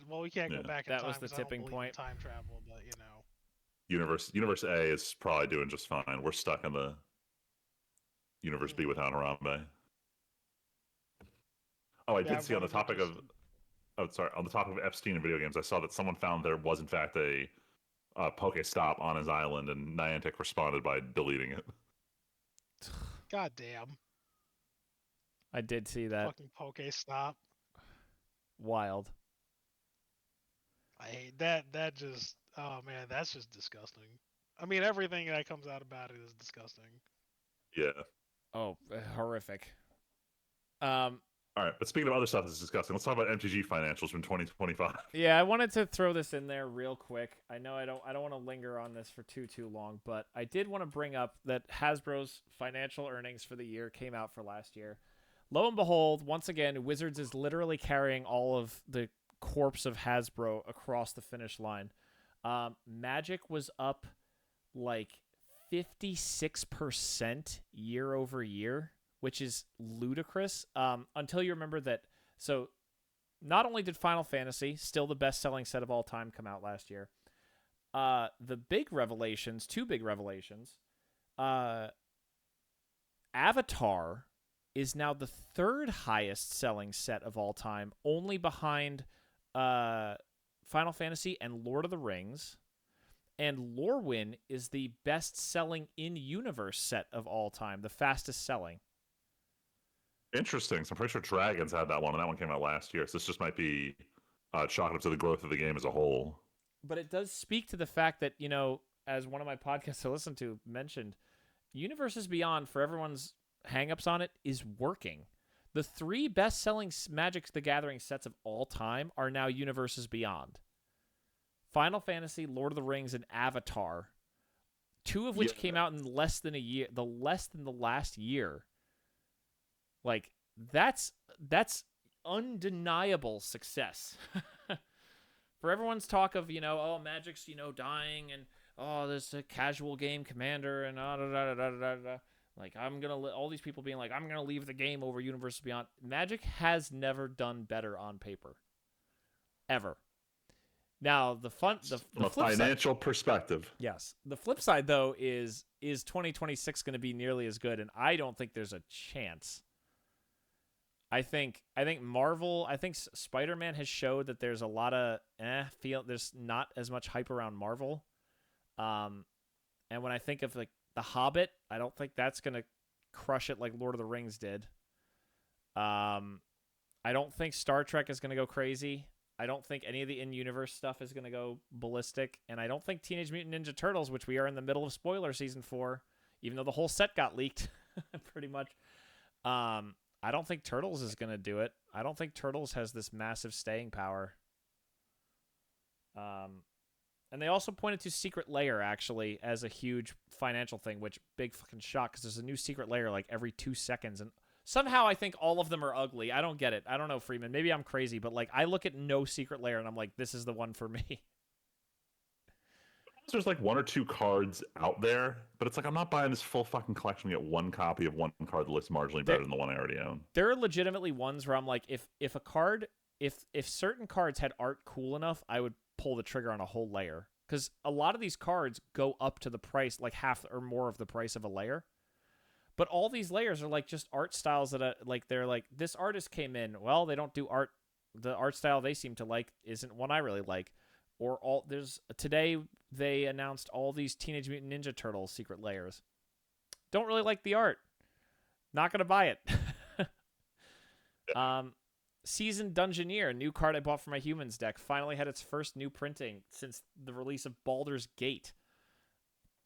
well, we can't Yeah. go back in that time was the 'cause I don't tipping believe in point. time travel, but Universe A is probably doing just fine. We're stuck in the Universe B without Harambe. Oh, I yeah, did see on the topic of on the topic of Epstein and video games, I saw that someone found there was in fact a Pokestop on his island, and Niantic responded by deleting it. God damn, I did see that. fucking Pokestop. Wild. I hate that. That just, oh man, that's just disgusting. I mean, everything that comes out about it is disgusting. Yeah. Oh, horrific. All right, but speaking of other stuff that's disgusting, let's talk about MTG financials from 2025. Yeah, I wanted to throw this in there real quick. I know I don't want to linger on this for too long, but I did want to bring up that Hasbro's financial earnings for the year came out for last year. Lo and behold, once again, Wizards is literally carrying all of the corpse of Hasbro across the finish line. Magic was up like 56% year over year, which is ludicrous. Until you remember that. So, not only did Final Fantasy, still the best-selling set of all time, come out last year, the big revelations, two big revelations, Avatar is now the third highest-selling set of all time, only behind Final Fantasy and Lord of the Rings. And Lorwyn is the best-selling in-universe set of all time, the fastest-selling. Interesting. So I'm pretty sure Dragons had that one, and that one came out last year. So this just might be chalking up to the growth of the game as a whole. But it does speak to the fact that, as one of my podcasts I listened to mentioned, Universes Beyond, for everyone's hangups on it, is working. The three best-selling Magic the Gathering sets of all time are now Universes Beyond. Final Fantasy, Lord of the Rings, and Avatar, two of which came out in less than the last year. Like, that's undeniable success. For everyone's talk of, oh, Magic's, dying, and oh, there's a casual game commander, and like, all these people being like, I'm gonna leave the game over Universes Beyond. Magic has never done better on paper, ever. Now the from a financial perspective, yes. The flip side, though, is 2026 going to be nearly as good? And I don't think there's a chance. I think Marvel. I think Spider-Man has showed that there's a lot of there's not as much hype around Marvel. And when I think of like The Hobbit, I don't think that's gonna crush it like Lord of the Rings did. I don't think Star Trek is gonna go crazy. I don't think any of the in-universe stuff is gonna go ballistic, and I don't think Teenage Mutant Ninja Turtles, which we are in the middle of spoiler season for, even though the whole set got leaked, pretty much. I don't think Turtles is going to do it. I don't think Turtles has this massive staying power. And they also pointed to Secret Lair, actually, as a huge financial thing, which big fucking shock, because there's a new Secret Lair like every 2 seconds. And somehow I think all of them are ugly. I don't get it. I don't know, Freeman. Maybe I'm crazy, but like I look at no Secret Lair and I'm like, this is the one for me. there's like 1 or 2 cards out there, but it's like I'm not buying this full fucking collection to get one copy of one card that looks marginally better than the one I already own. There are legitimately ones where I'm like, if a card, if certain cards had art cool enough, I would pull the trigger on a whole layer, because a lot of these cards go up to the price, like half or more of the price of a layer. But all these layers are like just art styles that like they're like, this artist came in, well, they don't do art. The art style they seem to like isn't one I really like. or all there's today they announced all these Teenage Mutant Ninja Turtles secret layers. Don't really like the art. Not gonna buy it. Seasoned Dungeoneer, a new card I bought for my humans deck, finally had its first new printing since the release of Baldur's Gate.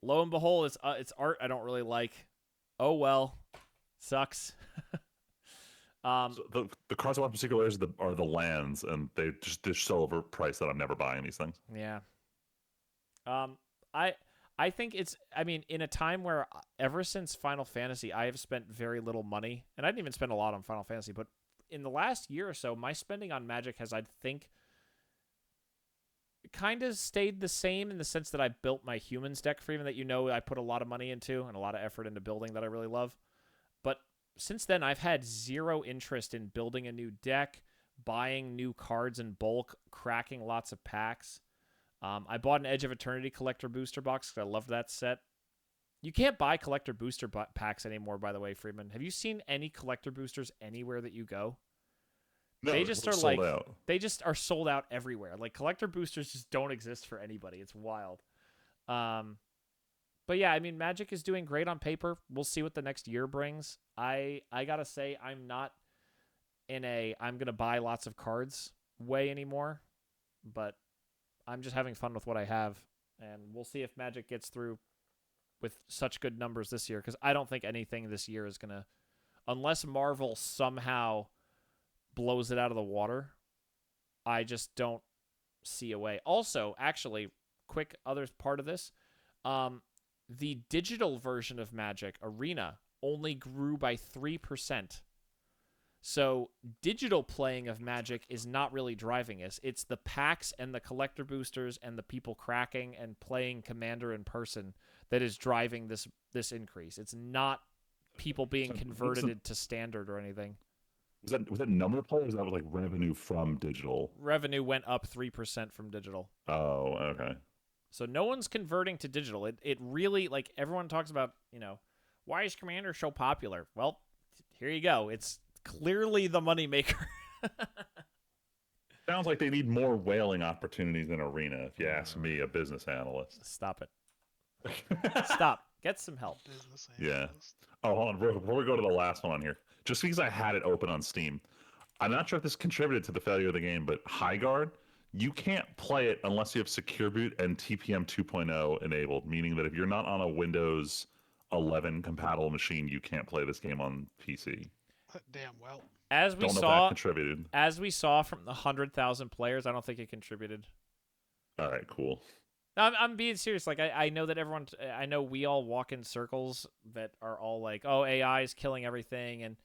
Lo and behold, it's art I don't really like. Oh well, sucks. So the cards I want from secret layers are the lands, and they're so overpriced that I'm never buying these things. Yeah. I think it's. I mean, in a time where ever since Final Fantasy, I have spent very little money, and I didn't even spend a lot on Final Fantasy, but in the last year or so, my spending on Magic has, I think, kind of stayed the same in the sense that I built my humans deck for even that I put a lot of money into and a lot of effort into building that I really love. But since then, I've had zero interest in building a new deck, buying new cards in bulk, cracking lots of packs. I bought an Edge of Eternity collector booster box because I love that set. You can't buy collector booster packs anymore, by the way, Freeman. Have you seen any collector boosters anywhere that you go? No, They just are sold out. They just are sold out everywhere. Like collector boosters just don't exist for anybody. It's wild. But yeah, I mean, Magic is doing great on paper. We'll see what the next year brings. I gotta say, I'm not in I'm gonna buy lots of cards way anymore, but I'm just having fun with what I have, and we'll see if Magic gets through with such good numbers this year, because I don't think anything this year is gonna, unless Marvel somehow blows it out of the water, I just don't see a way. Also, actually, quick other part of this, the digital version of Magic, Arena, only grew by 3%. So digital playing of Magic is not really driving us. It's the packs and the collector boosters and the people cracking and playing Commander in person that is driving this increase. It's not people being converted to standard or anything. Was that number of players? That was like revenue from digital. Revenue went up 3% from digital. Oh, okay. So no one's converting to digital. It really, like, everyone talks about, why is Commander so popular? Well, here you go. It's clearly the moneymaker. Sounds like they need more whaling opportunities in Arena, if you ask me, a business analyst. Stop it. Stop. Get some help. Business Yeah. analyst. Oh, hold on. Before we go to the last one on here, just because I had it open on Steam, I'm not sure if this contributed to the failure of the game, but High Guard, you can't play it unless you have Secure Boot and TPM 2.0 enabled, meaning that if you're not on a Windows 11 compatible machine, you can't play this game on PC. Damn well. As we Don't know if saw, that contributed. as we saw from the 100,000 players, I don't think it contributed. All right, cool. I'm being serious. Like, I know that I know we all walk in circles that are all like, oh, AI is killing everything, and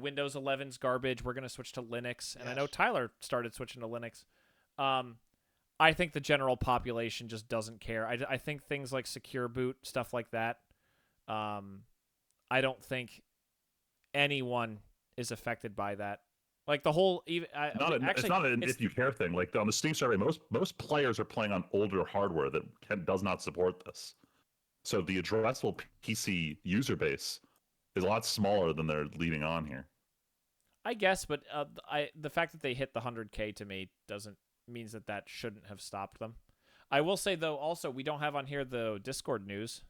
Windows 11's garbage. We're gonna switch to Linux, and I know Tyler started switching to Linux. I think the general population just doesn't care. I think things like Secure Boot, stuff like that. I don't think anyone is affected by that. Like the whole, it's not an if you care thing. Like on the Steam survey, most players are playing on older hardware that does not support this. So the addressable PC user base is a lot smaller than they're leaving on here. I guess, but the fact that they hit the 100K to me means that shouldn't have stopped them. I will say though, also we don't have on here the Discord news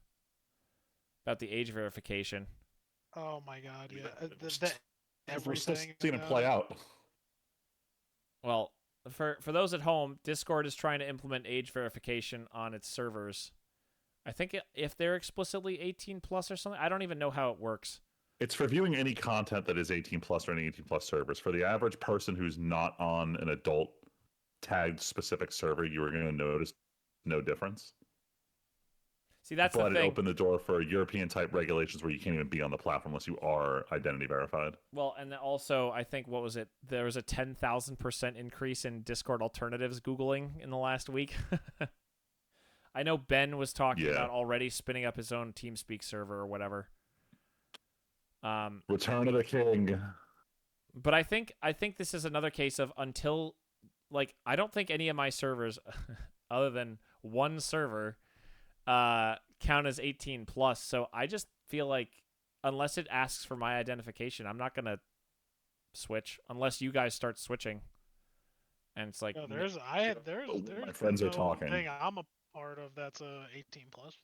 about the age verification. Oh my god, yeah. We're still Everything. seeing it play out. Well, for those at home, Discord is trying to implement age verification on its servers. I think if they're explicitly 18 plus or something, I don't even know how it works. It's for viewing any content that is 18 plus or any 18 plus servers. For the average person who's not on an adult tagged specific server, you are going to notice no difference. See, that's but the thing. It opened the door for European type regulations where you can't even be on the platform unless you are identity verified. Well, and then also, I think, what was it? There was a 10,000% increase in Discord alternatives Googling in the last week. I know Ben was talking about already spinning up his own TeamSpeak server or whatever. Return of the King. But I think this is another case of until, like, I don't think any of my servers, other than one server, count as 18 plus. So I just feel like unless it asks for my identification, I'm not gonna switch unless you guys start switching. and it's like No, n- there's My friends are no talking. thing I'm a part of that's 18 plus.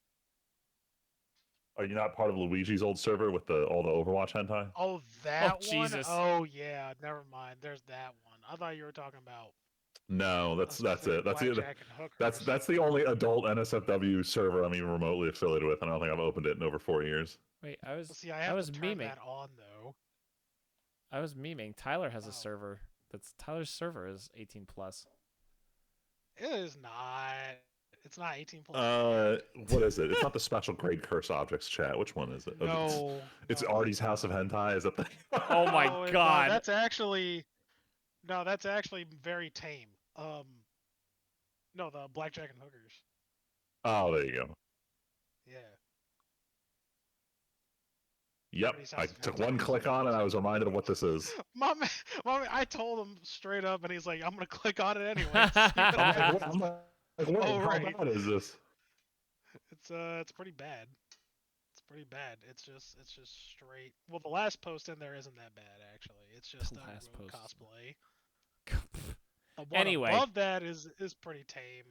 Are you not part of Luigi's old server with all the Overwatch hentai? Oh, oh that one? Jesus. Oh yeah, never mind. There's that one. I thought you were talking about No, a that's specific it. That's the blackjack and hookers. that's the only adult NSFW server I'm even remotely affiliated with, and I don't think I've opened it in over 4 years. Wait, See, I I have to was turn memeing. that on though. I was memeing. Tyler has a Oh. server. Tyler's server is 18 plus. It is not. It's not 18 plus. What is it? It's not the special grade curse objects chat. Which one is it? No, It's no, Artie's House of Hentai. Is that the? Oh my no, God. that's actually very tame. No, the blackjack and hookers. Oh, there you go. Yeah. Yep, Artie's I House of took Hentai one is click on it, and I was reminded of what this is. My man, I told him straight up, and he's like, "I'm gonna click on it anyway." I'm like, wait, Oh, how right. bad is this? It's pretty bad. It's pretty bad. It's just straight. Well, the last post in there isn't that bad actually. It's just The a last rogue post. cosplay. The one Anyway. above that is pretty tame.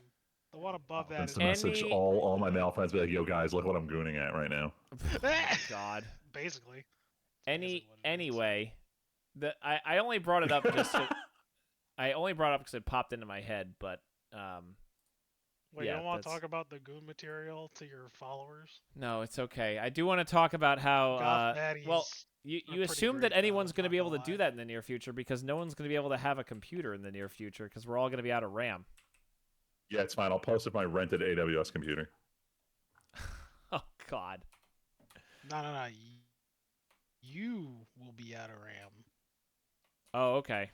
The one above that is Instant message Any- all my male friends be like, yo guys, look what I'm gooning at right now. Oh my God. basically. It's basically what it is. Anyway, I only brought it up just to, I only brought it up because it popped into my head, but Wait, yeah, you don't want to that's- talk about the goon material to your followers? no, it's okay. I do want to talk about how Goth baddies well are you pretty assume great, that anyone's though, going to not be able to gonna do lie. that in the near future because no one's going to be able to have a computer in the near future because we're all going to be out of RAM. Yeah, it's fine. I'll post it my rented AWS computer. Oh God. No. You will be out of RAM. Oh, okay.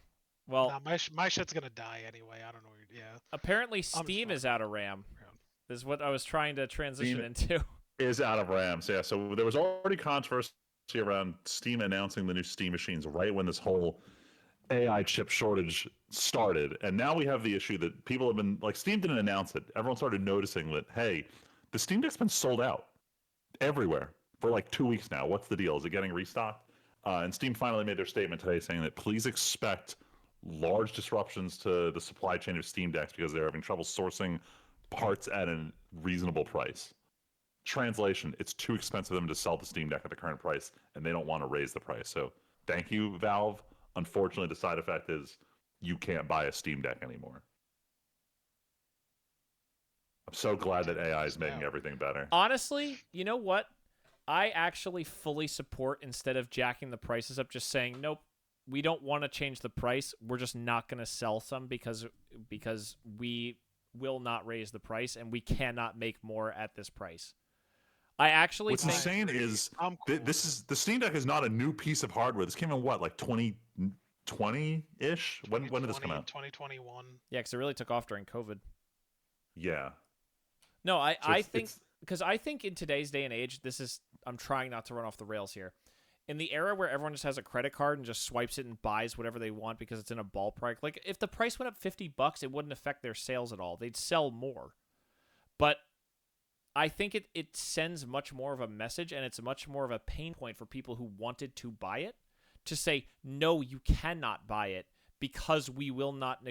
Well, Nah, my shit's gonna die anyway. I don't know. Yeah. apparently just Steam fine. is out of RAM. Yeah. This is what I was trying to transition Steam- into. Is out of RAM. So yeah, so there was already controversy around Steam announcing the new Steam machines right when this whole AI chip shortage started. And now we have the issue that people have been like, Steam didn't announce it. Everyone started noticing that, hey, the Steam Deck's been sold out everywhere for like 2 weeks now. What's the deal? Is it getting restocked? And Steam finally made their statement today saying that please expect large disruptions to the supply chain of Steam Decks because they're having trouble sourcing parts at a reasonable price. Translation, it's too expensive for them to sell the Steam Deck at the current price, and they don't want to raise the price. So thank you, Valve. Unfortunately, the side effect is you can't buy a Steam Deck anymore. I'm so glad that AI is making everything better. Honestly, you know what? I actually fully support instead of jacking the prices up, just saying, nope, we don't want to change the price. We're just not going to sell some because we will not raise the price and we cannot make more at this price. I actually What's think insane is I'm cool this is the Steam Deck is not a new piece of hardware. This came in what, like 2020-ish? When did this come out? 2021. yeah, because it really took off during COVID. Yeah. No, So I think because I think in today's day and age, I'm trying not to run off the rails here. In the era where everyone just has a credit card and just swipes it and buys whatever they want because it's in a ballpark, like if the price went up $50, it wouldn't affect their sales at all. They'd sell more. But I think it sends much more of a message and it's much more of a pain point for people who wanted to buy it to say, no, you cannot buy it because we will not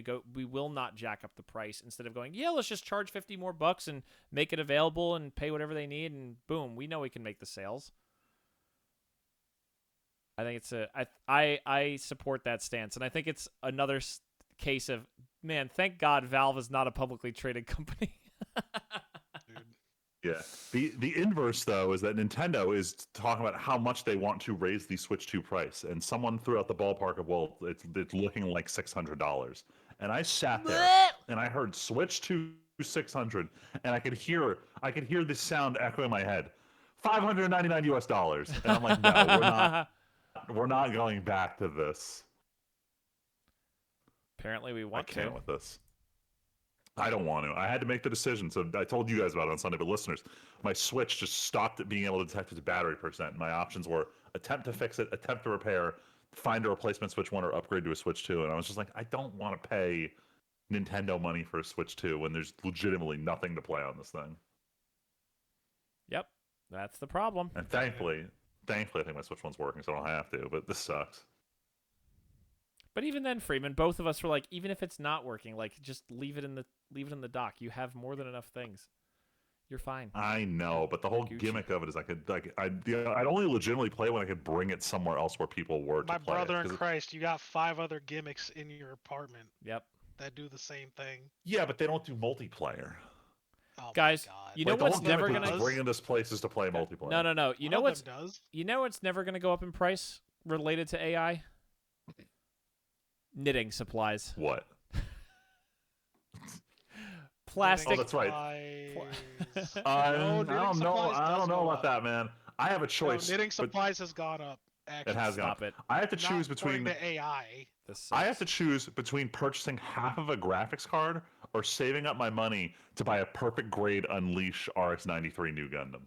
jack up the price instead of going, yeah, let's just charge 50 more bucks and make it available and pay whatever they need and boom, we know we can make the sales. I think I support that stance and I think it's another case of, man, thank God Valve is not a publicly traded company. Yeah. The inverse though is that Nintendo is talking about how much they want to raise the Switch 2 price, and someone threw out the ballpark of, well, it's looking like $600, and I sat there and I heard Switch 2 $600, and I could hear this sound echo in my head, $599, and I'm like, no, we're not going back to this. Apparently, we I want can't to. with this. I don't want to. I had to make the decision. So I told you guys about it on Sunday, but listeners, my Switch just stopped at being able to detect its battery percent. My options were attempt to fix it, attempt to repair, find a replacement Switch 1, or upgrade to a Switch 2. And I was just like, I don't want to pay Nintendo money for a Switch 2 when there's legitimately nothing to play on this thing. Yep, that's the problem. And thankfully, I think my Switch 1's working, so I don't have to, but this sucks. But even then, Freeman, both of us were like, even if it's not working, like just leave it in the dock. You have more than enough things. You're fine. I know, but the whole Gucci. gimmick of it is I'd only legitimately play when I could bring it somewhere else where people were My to play brother it. in Christ, you got 5 other gimmicks in your apartment Yep. that do the same thing. Yeah, but they don't do multiplayer. Oh Guys, my God. you know the what's whole never gimmick gonna of bringing this places to play multiplayer. No. You One know of what's them does? never gonna go up in price related to AI? Oh, Knitting supplies. What? Plastic. Oh, that's right. Supplies. I No, knitting don't know. supplies I does don't know go about up. that, man. I have a No, choice. knitting but supplies has gone up. It Actually, has gone. Stop it. I have to Not choose according between. to AI. This I have sucks. to choose between purchasing half of a graphics card or saving up my money to buy a perfect grade Unleash RX-93 new Gundam,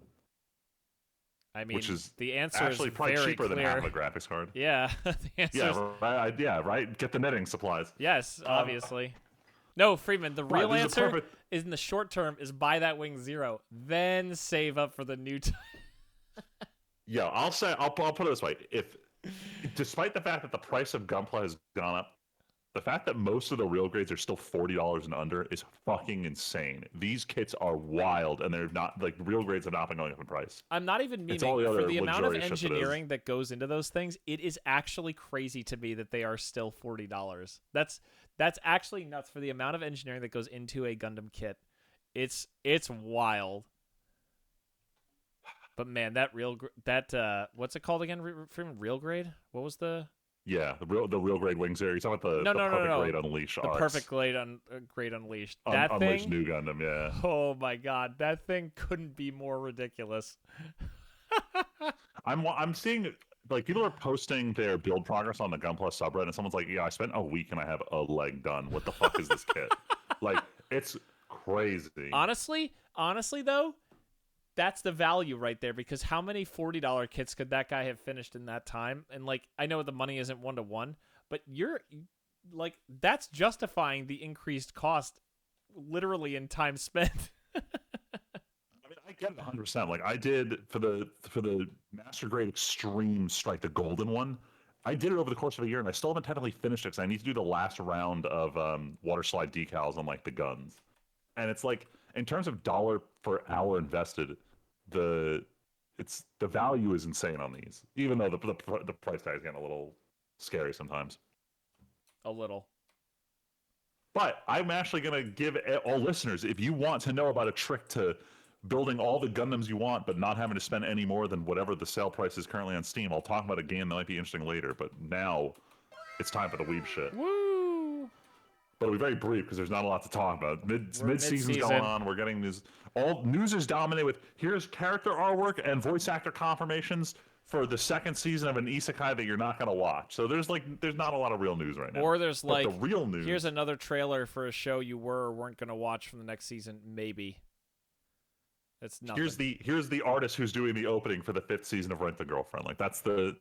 I mean, which is the answer actually is probably very cheaper than half clear. of a graphics card. Yeah, the answer is Yeah, right. Get the knitting supplies. yes, obviously. No, Freeman, the Right, real this is a answer perfect- is in the short term is buy that Wing Zero, then save up for the new Yeah, I'll put it this way: if despite the fact that the price of Gunpla has gone up, the fact that most of the real grades are still $40 and under is fucking insane. These kits are wild, and they're not like real grades have not been going up in price. I'm not even It's all memeing. the For other the amount of luxurious shit that is. engineering that goes into those things, it is actually crazy to me that they are still $40. That's actually nuts for the amount of engineering that goes into a Gundam kit. It's wild. But man, that what's it called again? Freeman, real grade? What was the Yeah, the real grade wings there. You're talking about the perfect grade Unleash. the RX. perfect grade Unleashed. That Unleash thing. new Gundam. Yeah. Oh my god, that thing couldn't be more ridiculous. I'm seeing like people are posting their build progress on the Gunpla subreddit, and someone's like, "Yeah, I spent a week and I have a leg done. What the fuck is this kit?" Like, it's crazy. Honestly though, that's the value right there, because how many $40 kits could that guy have finished in that time? And like, I know the money isn't 1-to-1, but you're like, that's justifying the increased cost literally in time spent. I mean, I get it 100%. Like I did for the Master Grade Extreme Strike, the golden one. I did it over the course of a year, and I still haven't technically finished it because I need to do the last round of water slide decals on like the guns. And it's like, in terms of dollar per hour invested, the value is insane on these. Even though the price tag is getting a little scary sometimes. A little. But I'm actually going to give all listeners, if you want to know about a trick to building all the Gundams you want, but not having to spend any more than whatever the sale price is currently on Steam, I'll talk about a game that might be interesting later. But now, it's time for the Weeb shit. Woo! But it'll be very brief because there's not a lot to talk about. Mid-season's mid-season. going on. We're getting these. All news is dominated with here's character artwork and voice actor confirmations for the second season of an isekai that you're not going to watch. So there's not a lot of real news right now. Or there's but like, the real news. here's another trailer for a show you were or weren't going to watch from the next season, maybe. It's nothing. Here's the artist who's doing the opening for the 5th season of Rent the Girlfriend. Like that's the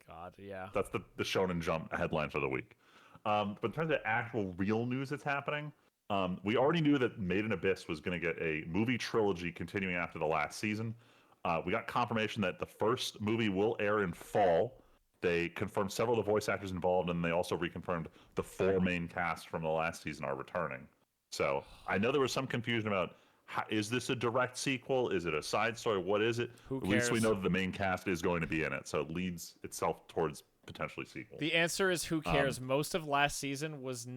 Shonen Jump headline for the week. But in terms of actual real news that's happening, we already knew that Made in Abyss was going to get a movie trilogy continuing after the last season. We got confirmation that the first movie will air in fall. They confirmed several of the voice actors involved, and they also reconfirmed the 4 main cast from the last season are returning. So I know there was some confusion about, is this a direct sequel? Is it a side story? What is it? Who At least we cares? know that the main cast is going to be in it, so it leads itself towards potentially sequel. The answer is who cares. Most of last season was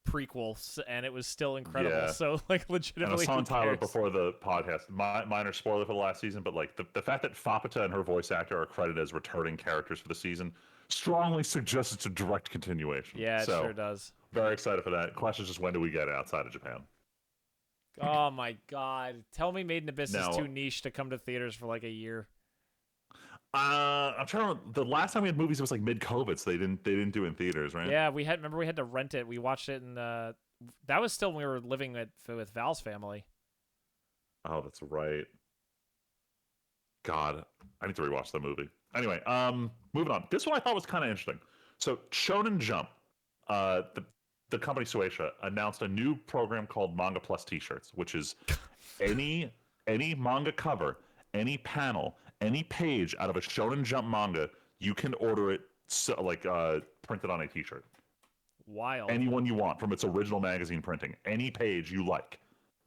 prequels, and it was still incredible. Yeah. So like, And I legitimately, was telling who Tyler cares? before the podcast, minor spoiler for the last season, but like the fact that Fapata and her voice actor are credited as returning characters for the season strongly suggests it's a direct continuation. Yeah, it so, sure does. Very excited for that. Question is just when do we get it outside of Japan? Oh my god! Tell me, Made in Abyss No. is too niche to come to theaters for like a year. I'm trying to remember, the last time we had movies it was like mid-COVID, so they didn't do it in theaters, right? Yeah, we had to rent it. We watched it in that was still when we were living with Val's family. Oh, that's right. God, I need to rewatch the movie. Anyway, moving on. This one I thought was kind of interesting. So Shonen Jump, the company Shueisha announced a new program called Manga Plus T-shirts, which is any manga cover, any panel, any page out of a Shonen Jump manga, you can order it printed on a T-shirt. Wild. Anyone you want from its original magazine printing. Any page you like.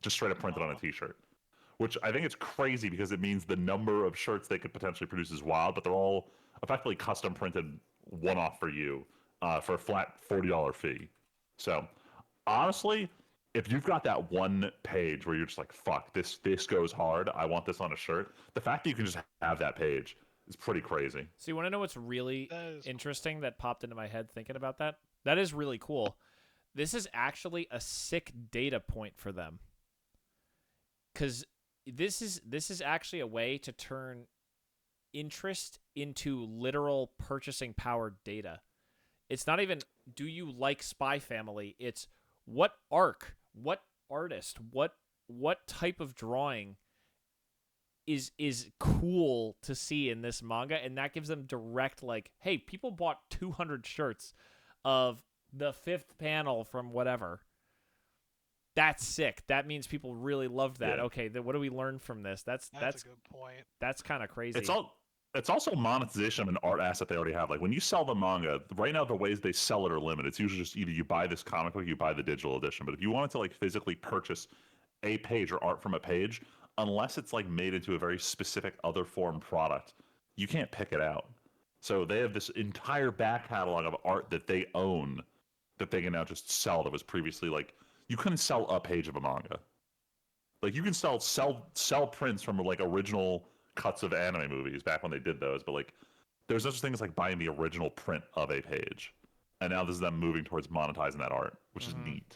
Just straight up printed on a t-shirt. Which I think it's crazy because it means the number of shirts they could potentially produce is wild, but they're all effectively custom printed one-off for you for a flat $40 fee. So honestly, if you've got that one page where you're just like, fuck, this goes hard, I want this on a shirt, the fact that you can just have that page is pretty crazy. So you want to know what's really interesting that popped into my head thinking about that? That is really cool. This is actually a sick data point for them. Because this is actually a way to turn interest into literal purchasing power data. It's not even, do you like Spy Family? It's what arc, what artist, what type of drawing is cool to see in this manga, and that gives them direct, like, hey, people bought 200 shirts of the 5th panel from whatever. That's sick. That means people really loved that. Yeah. Okay, what do we learn from this? That's a good point. That's kind of crazy. It's also monetization of an art asset they already have. Like when you sell the manga, right now the ways they sell it are limited. It's usually just either you buy this comic book, you buy the digital edition. But if you wanted to like physically purchase a page or art from a page, unless it's like made into a very specific other form product, you can't pick it out. So they have this entire back catalog of art that they own that they can now just sell that was previously like, you couldn't sell a page of a manga. Like you can sell prints from like original cuts of anime movies back when they did those, but like there's such things like buying the original print of a page. And now this is them moving towards monetizing that art, which is neat.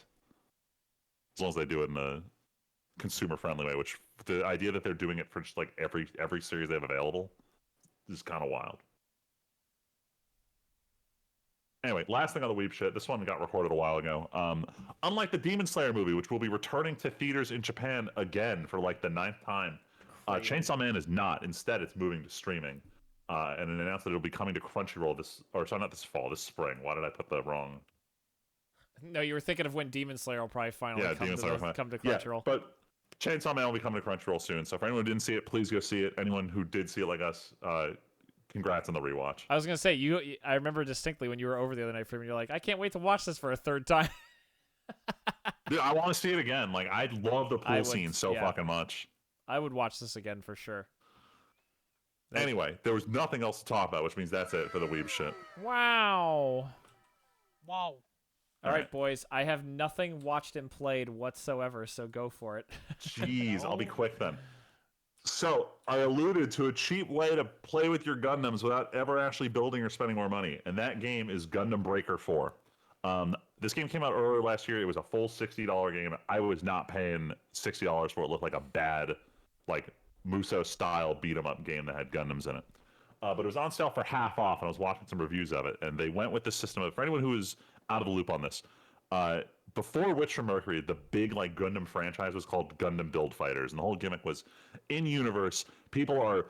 As long as they do it in a consumer friendly way, which the idea that they're doing it for just like every series they have available is kind of wild. Anyway, last thing on the Weeb shit. This one got recorded a while ago. Unlike the Demon Slayer movie, which will be returning to theaters in Japan again for like the 9th time, Chainsaw Man is not. Instead, it's moving to streaming. And it announced that it'll be coming to Crunchyroll not this fall, this spring. Why did I put the wrong? No, you were thinking of when Demon Slayer will probably finally come to Crunchyroll. Yeah, but Chainsaw Man will be coming to Crunchyroll soon. So for anyone who didn't see it, please go see it. Anyone who did see it like us, congrats on the rewatch. I was gonna say I remember distinctly when you were over the other night for me. You're like, I can't wait to watch this for a 3rd time. Dude, I want to see it again. Like I love the pool scene so fucking much. I would watch this again for sure. Anyway, there was nothing else to talk about, which means that's it for the Weeb shit. Wow. Wow. All right, boys. I have nothing watched and played whatsoever, so go for it. Jeez, I'll be quick then. So, I alluded to a cheap way to play with your Gundams without ever actually building or spending more money, and that game is Gundam Breaker 4. This game came out earlier last year. It was a full $60 game. I was not paying $60 for it. It looked like a bad, like, Muso-style beat-em-up game that had Gundams in it. But it was on sale for half off, and I was watching some reviews of it, and they went with the system of, for anyone who is out of the loop on this, before Witch from Mercury, the big like Gundam franchise was called Gundam Build Fighters, and the whole gimmick was, in universe, people are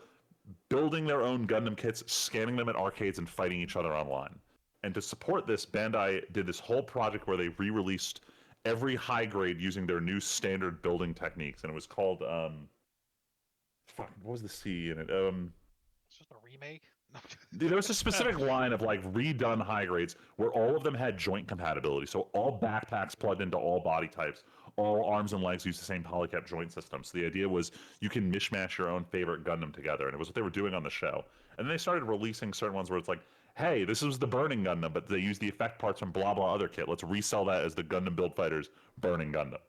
building their own Gundam kits, scanning them at arcades, and fighting each other online. And to support this, Bandai did this whole project where they re-released every high grade using their new standard building techniques, and it was called what was the C in it? It's just a remake. There was a specific line of like redone high grades where all of them had joint compatibility. So all backpacks plugged into all body types, all arms and legs use the same polycap joint system. So the idea was you can mishmash your own favorite Gundam together, and it was what they were doing on the show. And then they started releasing certain ones where it's like, hey, this was the Burning Gundam, but they use the effect parts from blah blah other kit. Let's resell that as the Gundam Build Fighters Burning Gundam.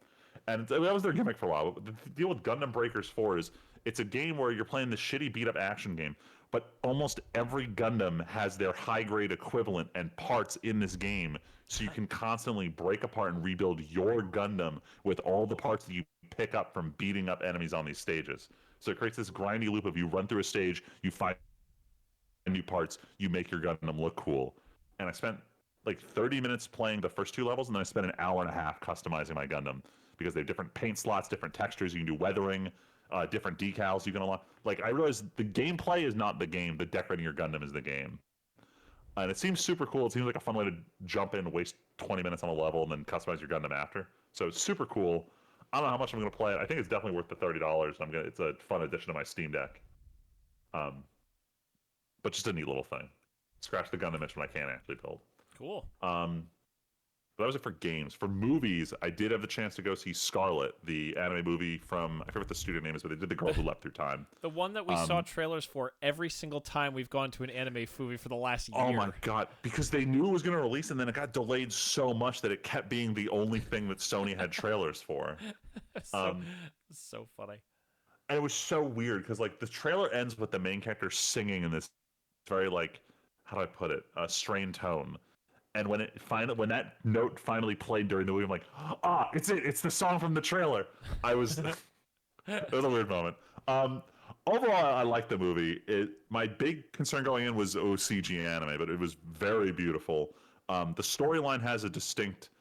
And that was their gimmick for a while. The deal with Gundam Breakers 4 is it's a game where you're playing the shitty beat-up action game, but almost every Gundam has their high-grade equivalent and parts in this game, so you can constantly break apart and rebuild your Gundam with all the parts that you pick up from beating up enemies on these stages. So it creates this grindy loop of you run through a stage, you find new parts, you make your Gundam look cool. And I spent like 30 minutes playing the first 2 levels, and then I spent an hour and a half customizing my Gundam, because they have different paint slots, different textures, you can do weathering, different decals you can unlock. Like, I realized the gameplay is not the game, but decorating your Gundam is the game. And it seems super cool. It seems like a fun way to jump in, waste 20 minutes on a level, and then customize your Gundam after. So it's super cool. I don't know how much I'm going to play it. I think it's definitely worth the $30. It's a fun addition to my Steam Deck. But just a neat little thing. Scratch the Gundam itch when I can't actually build. Cool. But that was it for games. For movies, I did have the chance to go see Scarlet, the anime movie from, I forget what the studio name is, but they did The Girl Who Leapt Through Time. The one that we saw trailers for every single time we've gone to an anime movie for the last year. Oh my god, because they knew it was going to release and then it got delayed so much that it kept being the only thing that Sony had trailers for. So funny. And it was so weird because like the trailer ends with the main character singing in this very like, how do I put it, a strained tone. And when that note finally played during the movie, I'm like, it's the song from the trailer. It was a weird moment. Overall, I liked the movie. My big concern going in was CG anime, but it was very beautiful. The storyline has a distinct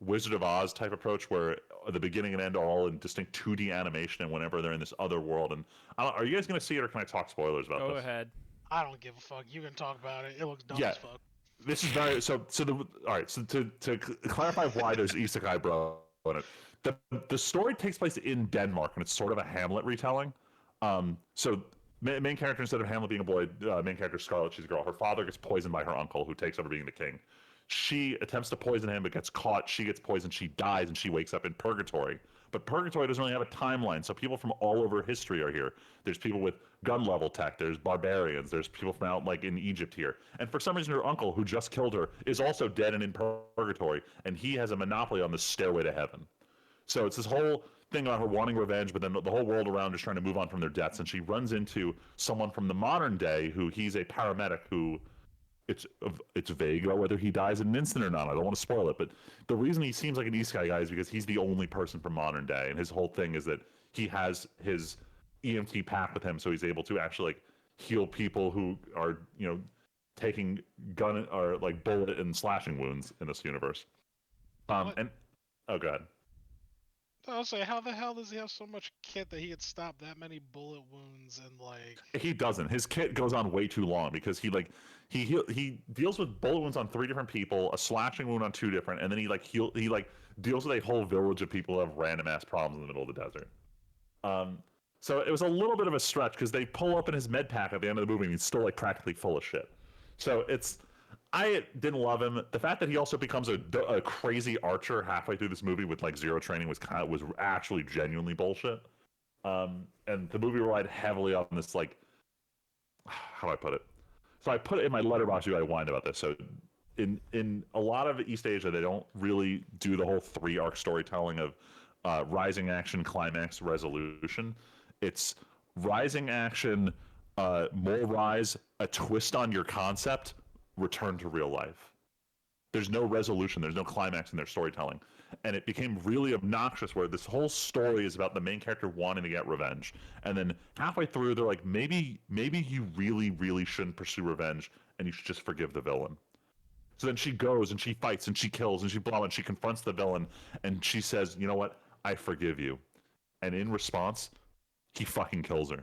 Wizard of Oz type approach where the beginning and end are all in distinct 2D animation, and whenever they're in this other world. And are you guys going to see it, or can I talk spoilers about this? Go ahead. I don't give a fuck. You can talk about it. It looks dumb as fuck. This is very all right. So to clarify why there's Isekai Bro in it, the story takes place in Denmark and it's sort of a Hamlet retelling. So main character, instead of Hamlet being a boy, main character Scarlet, she's a girl. Her father gets poisoned by her uncle, who takes over being the king. She attempts to poison him, but gets caught. She gets poisoned. She dies, and she wakes up in purgatory. But purgatory doesn't really have a timeline, so people from all over history are here. There's people with gun level tech. There's barbarians. There's people from out like in Egypt here. And for some reason, her uncle, who just killed her, is also dead and in purgatory, and he has a monopoly on the stairway to heaven. So it's this whole thing about her wanting revenge, but then the whole world around is trying to move on from their deaths. And she runs into someone from the modern day who he's a paramedic who. It's vague about whether he dies in an instant or not. I don't want to spoil it, but the reason he seems like an Isekai guy is because he's the only person from modern day, and his whole thing is that he has his EMT pack with him, so he's able to actually like heal people who are taking gun or like bullet and slashing wounds in this universe. Go ahead. I was say, how the hell does he have so much kit that he could stop that many bullet wounds and like? He doesn't. His kit goes on way too long because he deals with bullet wounds on 3 different people, a slashing wound on 2 different, and then he deals with a whole village of people who have random ass problems in the middle of the desert. So it was a little bit of a stretch because they pull up in his med pack at the end of the movie and he's still like practically full of shit. So I didn't love him. The fact that he also becomes a crazy archer halfway through this movie with like 0 training was actually genuinely bullshit. And the movie relied heavily on this like, how do I put it? So I put it in my letterbox. I whined about this. So in a lot of East Asia, they don't really do the whole 3 arc storytelling of rising action, climax, resolution. It's rising action, more rise, a twist on your concept, return to real life. There's no resolution. There's no climax in their storytelling. And it became really obnoxious where this whole story is about the main character wanting to get revenge. And then halfway through, they're like, maybe you really, really shouldn't pursue revenge and you should just forgive the villain. So then she goes and she fights and she kills and she confronts the villain and she says, you know what? I forgive you. And in response, he fucking kills her.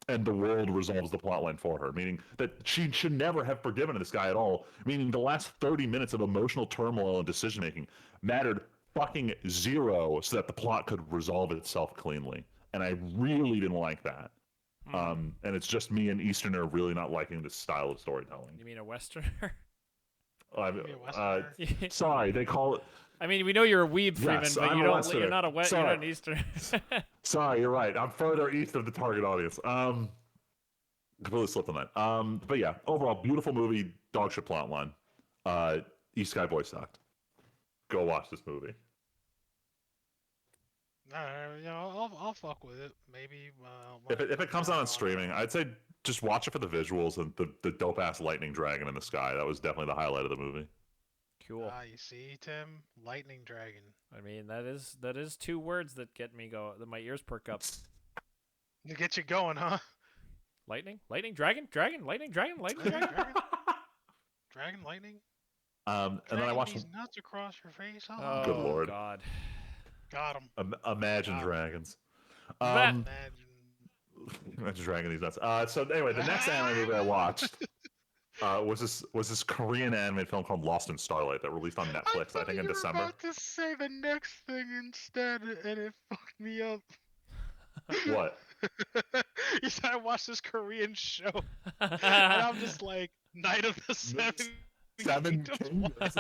And the world resolves the plotline for her, meaning that she should never have forgiven this guy at all. Meaning the last 30 minutes of emotional turmoil and decision-making mattered fucking 0 so that the plot could resolve itself cleanly. And I really didn't like that. And it's just me, an Easterner, really not liking this style of storytelling. You mean a Westerner? Sorry, they call it... I mean, we know you're a Weeb, Freeman, yes, but you're not a Westerner. You're not an Easterner. Sorry, you're right. I'm further east of the target audience. Completely slipped on that. But yeah, overall, beautiful movie, dog shit plotline. Isekai voice act. Go watch this movie. I'll fuck with it. Maybe. If it comes out on streaming, I'd say just watch it for the visuals and the dope ass lightning dragon in the sky. That was definitely the highlight of the movie. Cool. You see, Tim, lightning dragon. I mean, that is 2 words that get me that my ears perk up. To get you going, huh? Lightning, dragon, lightning, dragon. Dragon, lightning. And then I watched these nuts across your face. Oh, good lord. God. Got him. Imagine dragons. Imagine dragging these nuts. So anyway, the next anime movie I watched was this Korean anime film called Lost in Starlight that released on Netflix, I think in December. I was about to say the next thing instead, and it fucked me up. What? You said I watched this Korean show, and I'm just like, Night of the Seven Seven Kingdoms.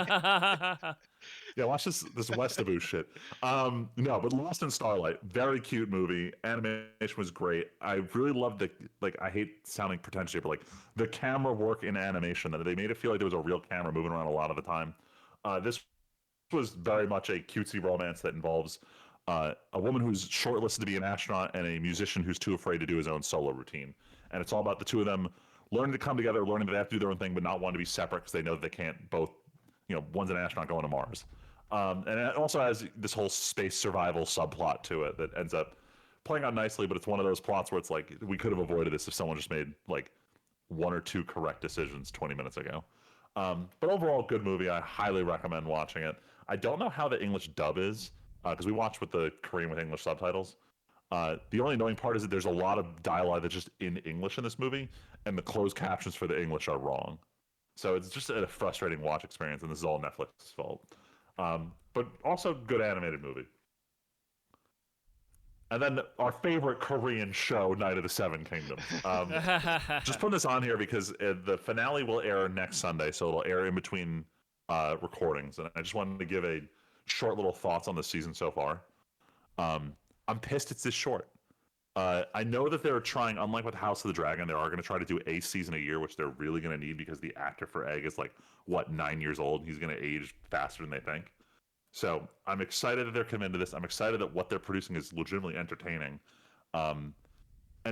Yeah, watch this Westaboo shit. No, but Lost in Starlight, very cute movie. Animation was great. I really loved the I hate sounding pretentious, but the camera work in animation that they made it feel like there was a real camera moving around a lot of the time. This was very much a cutesy romance that involves a woman who's shortlisted to be an astronaut and a musician who's too afraid to do his own solo routine. And it's all about the two of them learning to come together, learning that they have to do their own thing, but not wanting to be separate because they know that they can't both, one's an astronaut going to Mars. And it also has this whole space survival subplot to it that ends up playing out nicely, but it's one of those plots where it's like, we could have avoided this if someone just made one or two correct decisions 20 minutes ago. But overall, good movie. I highly recommend watching it. I don't know how the English dub is, because we watched with the Korean with English subtitles. The only annoying part is that there's a lot of dialogue that's just in English in this movie, and the closed captions for the English are wrong. So it's just a frustrating watch experience, and this is all Netflix's fault. But also good animated movie. And then our favorite Korean show, Night of the Seven Kingdoms. Just putting this on here because the finale will air next Sunday, so it'll air in between recordings. And I just wanted to give a short little thoughts on the season so far. I'm pissed it's this short. I know that they're trying, unlike with House of the Dragon, they are going to try to do a season a year, which they're really going to need because the actor for Egg is 9 years old. He's going to age faster than they think. So I'm excited that they're committed to this. I'm excited that what they're producing is legitimately entertaining. And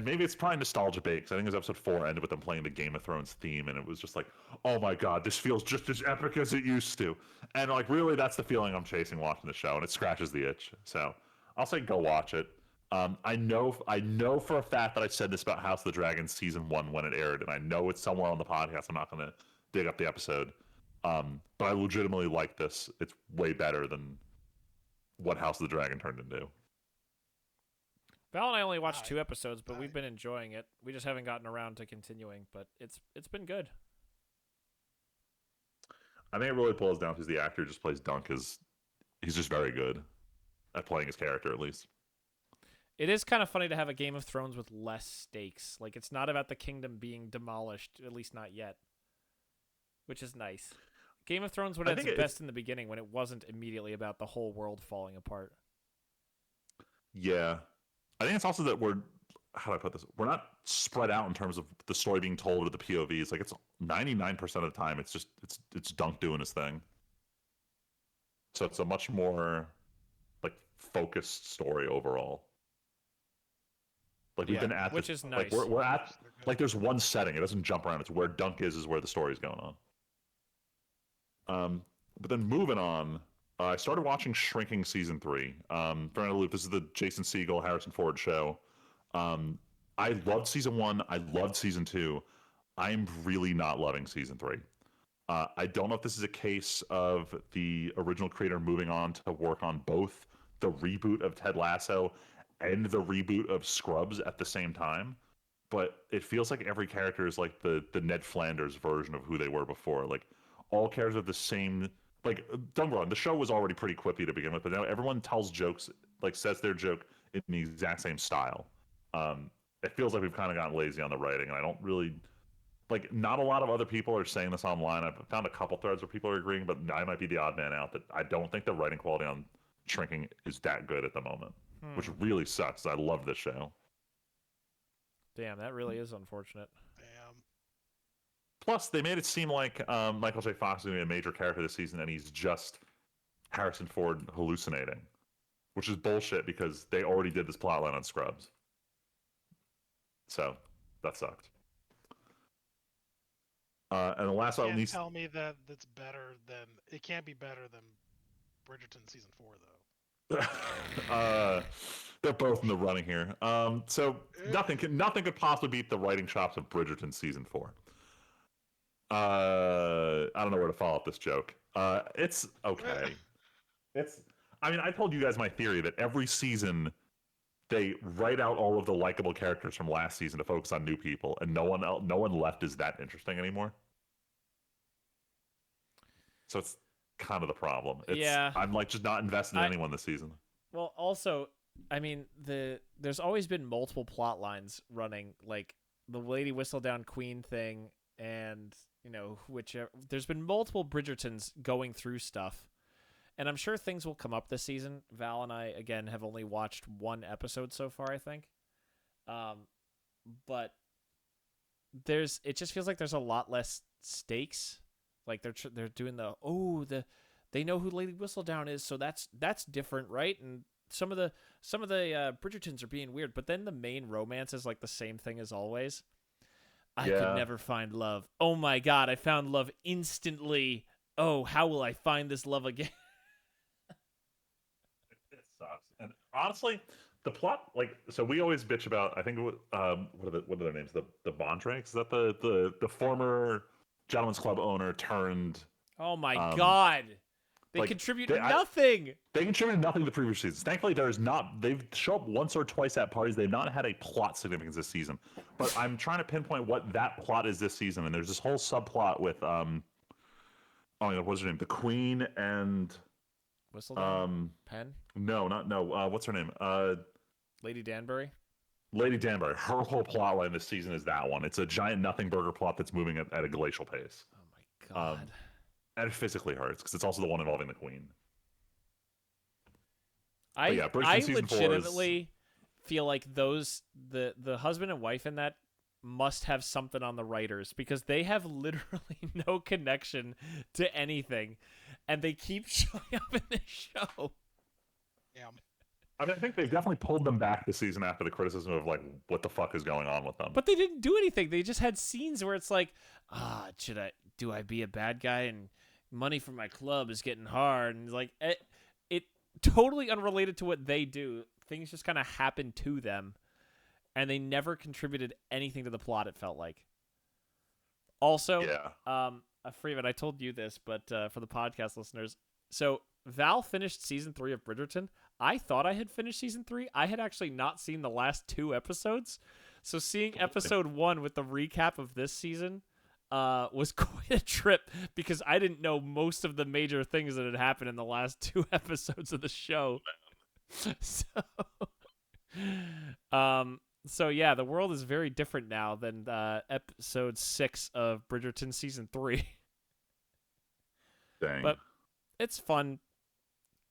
maybe it's probably nostalgia based. I think it was episode 4 ended with them playing the Game of Thrones theme, and it was just like, oh my god, this feels just as epic as it used to. And really, that's the feeling I'm chasing watching the show, and it scratches the itch. So I'll say go watch it. I know for a fact that I said this about House of the Dragon season 1 when it aired, and I know it's somewhere on the podcast. I'm not going to dig up the episode. But I legitimately like this. It's way better than what House of the Dragon turned into. Val and I only watched 2 episodes, but we've been enjoying it. We just haven't gotten around to continuing, but it's been good. I think it really boils down to the actor who just plays Dunk he's just very good at playing his character, at least. It is kind of funny to have a Game of Thrones with less stakes. It's not about the kingdom being demolished, at least not yet, which is nice. Game of Thrones would have its best in the beginning when it wasn't immediately about the whole world falling apart. Yeah. I think it's also that how do I put this? We're not spread out in terms of the story being told or the POVs. It's 99% of the time, it's Dunk doing his thing. So it's a much more focused story overall. We've been at which this, is nice. We're at there's one setting. It doesn't jump around. It's where Dunk is where the story's going on. But then moving on, I started watching Shrinking season 3. For loop, this is the Jason Segel, Harrison Ford show. I loved season 1. I loved season 2. I'm really not loving season 3. I don't know if this is a case of the original creator moving on to work on both the reboot of Ted Lasso and the reboot of Scrubs at the same time. But it feels like every character is the Ned Flanders version of who they were before. All characters are the same. Don't get me wrong, the show was already pretty quippy to begin with, but now everyone tells jokes, says their joke in the exact same style. It feels like we've kind of gotten lazy on the writing, and I don't really not a lot of other people are saying this online. I've found a couple threads where people are agreeing, but I might be the odd man out that I don't think the writing quality on Shrinking is that good at the moment, which really sucks. I love this show. Damn, that really is unfortunate. Damn. Plus, they made it seem like Michael J. Fox is going to be a major character this season, and he's just Harrison Ford hallucinating, which is bullshit because they already did this plotline on Scrubs. So, that sucked. And the last one, Can't tell me that that's better than it can't be better than Bridgerton season 4 though. They're both in the running here. So nothing could possibly beat the writing chops of Bridgerton season 4. I don't know where to follow up this joke. It's okay. I told you guys my theory that every season they write out all of the likable characters from last season to focus on new people, and no one left is that interesting anymore. So it's kind of the problem. I'm just not invested in anyone this season. Well, also, there's always been multiple plot lines running, the Lady Whistledown Queen thing, and whichever. There's been multiple Bridgertons going through stuff, and I'm sure things will come up this season. Val and I again have only watched one episode so far, I think, but it just feels like there's a lot less stakes. Like they're doing they know who Lady Whistledown is, so that's different, right? And some of the Bridgertons are being weird, but then the main romance is like the same thing as always. I could never find love. Oh my god, I found love instantly. Oh, how will I find this love again? It sucks. And honestly, the plot, so we always bitch about. I think what are their names? The Bondrakes? Is that the former Gentlemen's Club owner turned? Oh my god. They contribute nothing. They contributed nothing to the previous seasons. Thankfully, they've shown up once or twice at parties. They've not had a plot significance this season. But I'm trying to pinpoint what that plot is this season. And there's this whole subplot with what's her name? The Queen and Whistledown? Penn? No. What's her name? Lady Danbury? Lady Danbury. Her whole plot line this season is that one. It's a giant nothing burger plot that's moving at a glacial pace. Oh my god. And it physically hurts because it's also the one involving the Queen. I legitimately feel like the husband and wife in that must have something on the writers, because they have literally no connection to anything, and they keep showing up in this show. Yeah. I mean, I think they've definitely pulled them back this season after the criticism of what the fuck is going on with them. But they didn't do anything. They just had scenes where it's like, do I be a bad guy, and money for my club is getting hard, and like it totally unrelated to what they do. Things just kind of happen to them, and they never contributed anything to the plot, it felt like. Also, Freeman, I told you this, but for the podcast listeners, so Val finished season 3 of Bridgerton. I thought I had finished season 3. I had actually not seen the last 2 episodes, so seeing episode 1 with the recap of this season was quite a trip, because I didn't know most of the major things that had happened in the last 2 episodes of the show. So yeah, the world is very different now than episode 6 of Bridgerton season 3. Dang. But it's fun.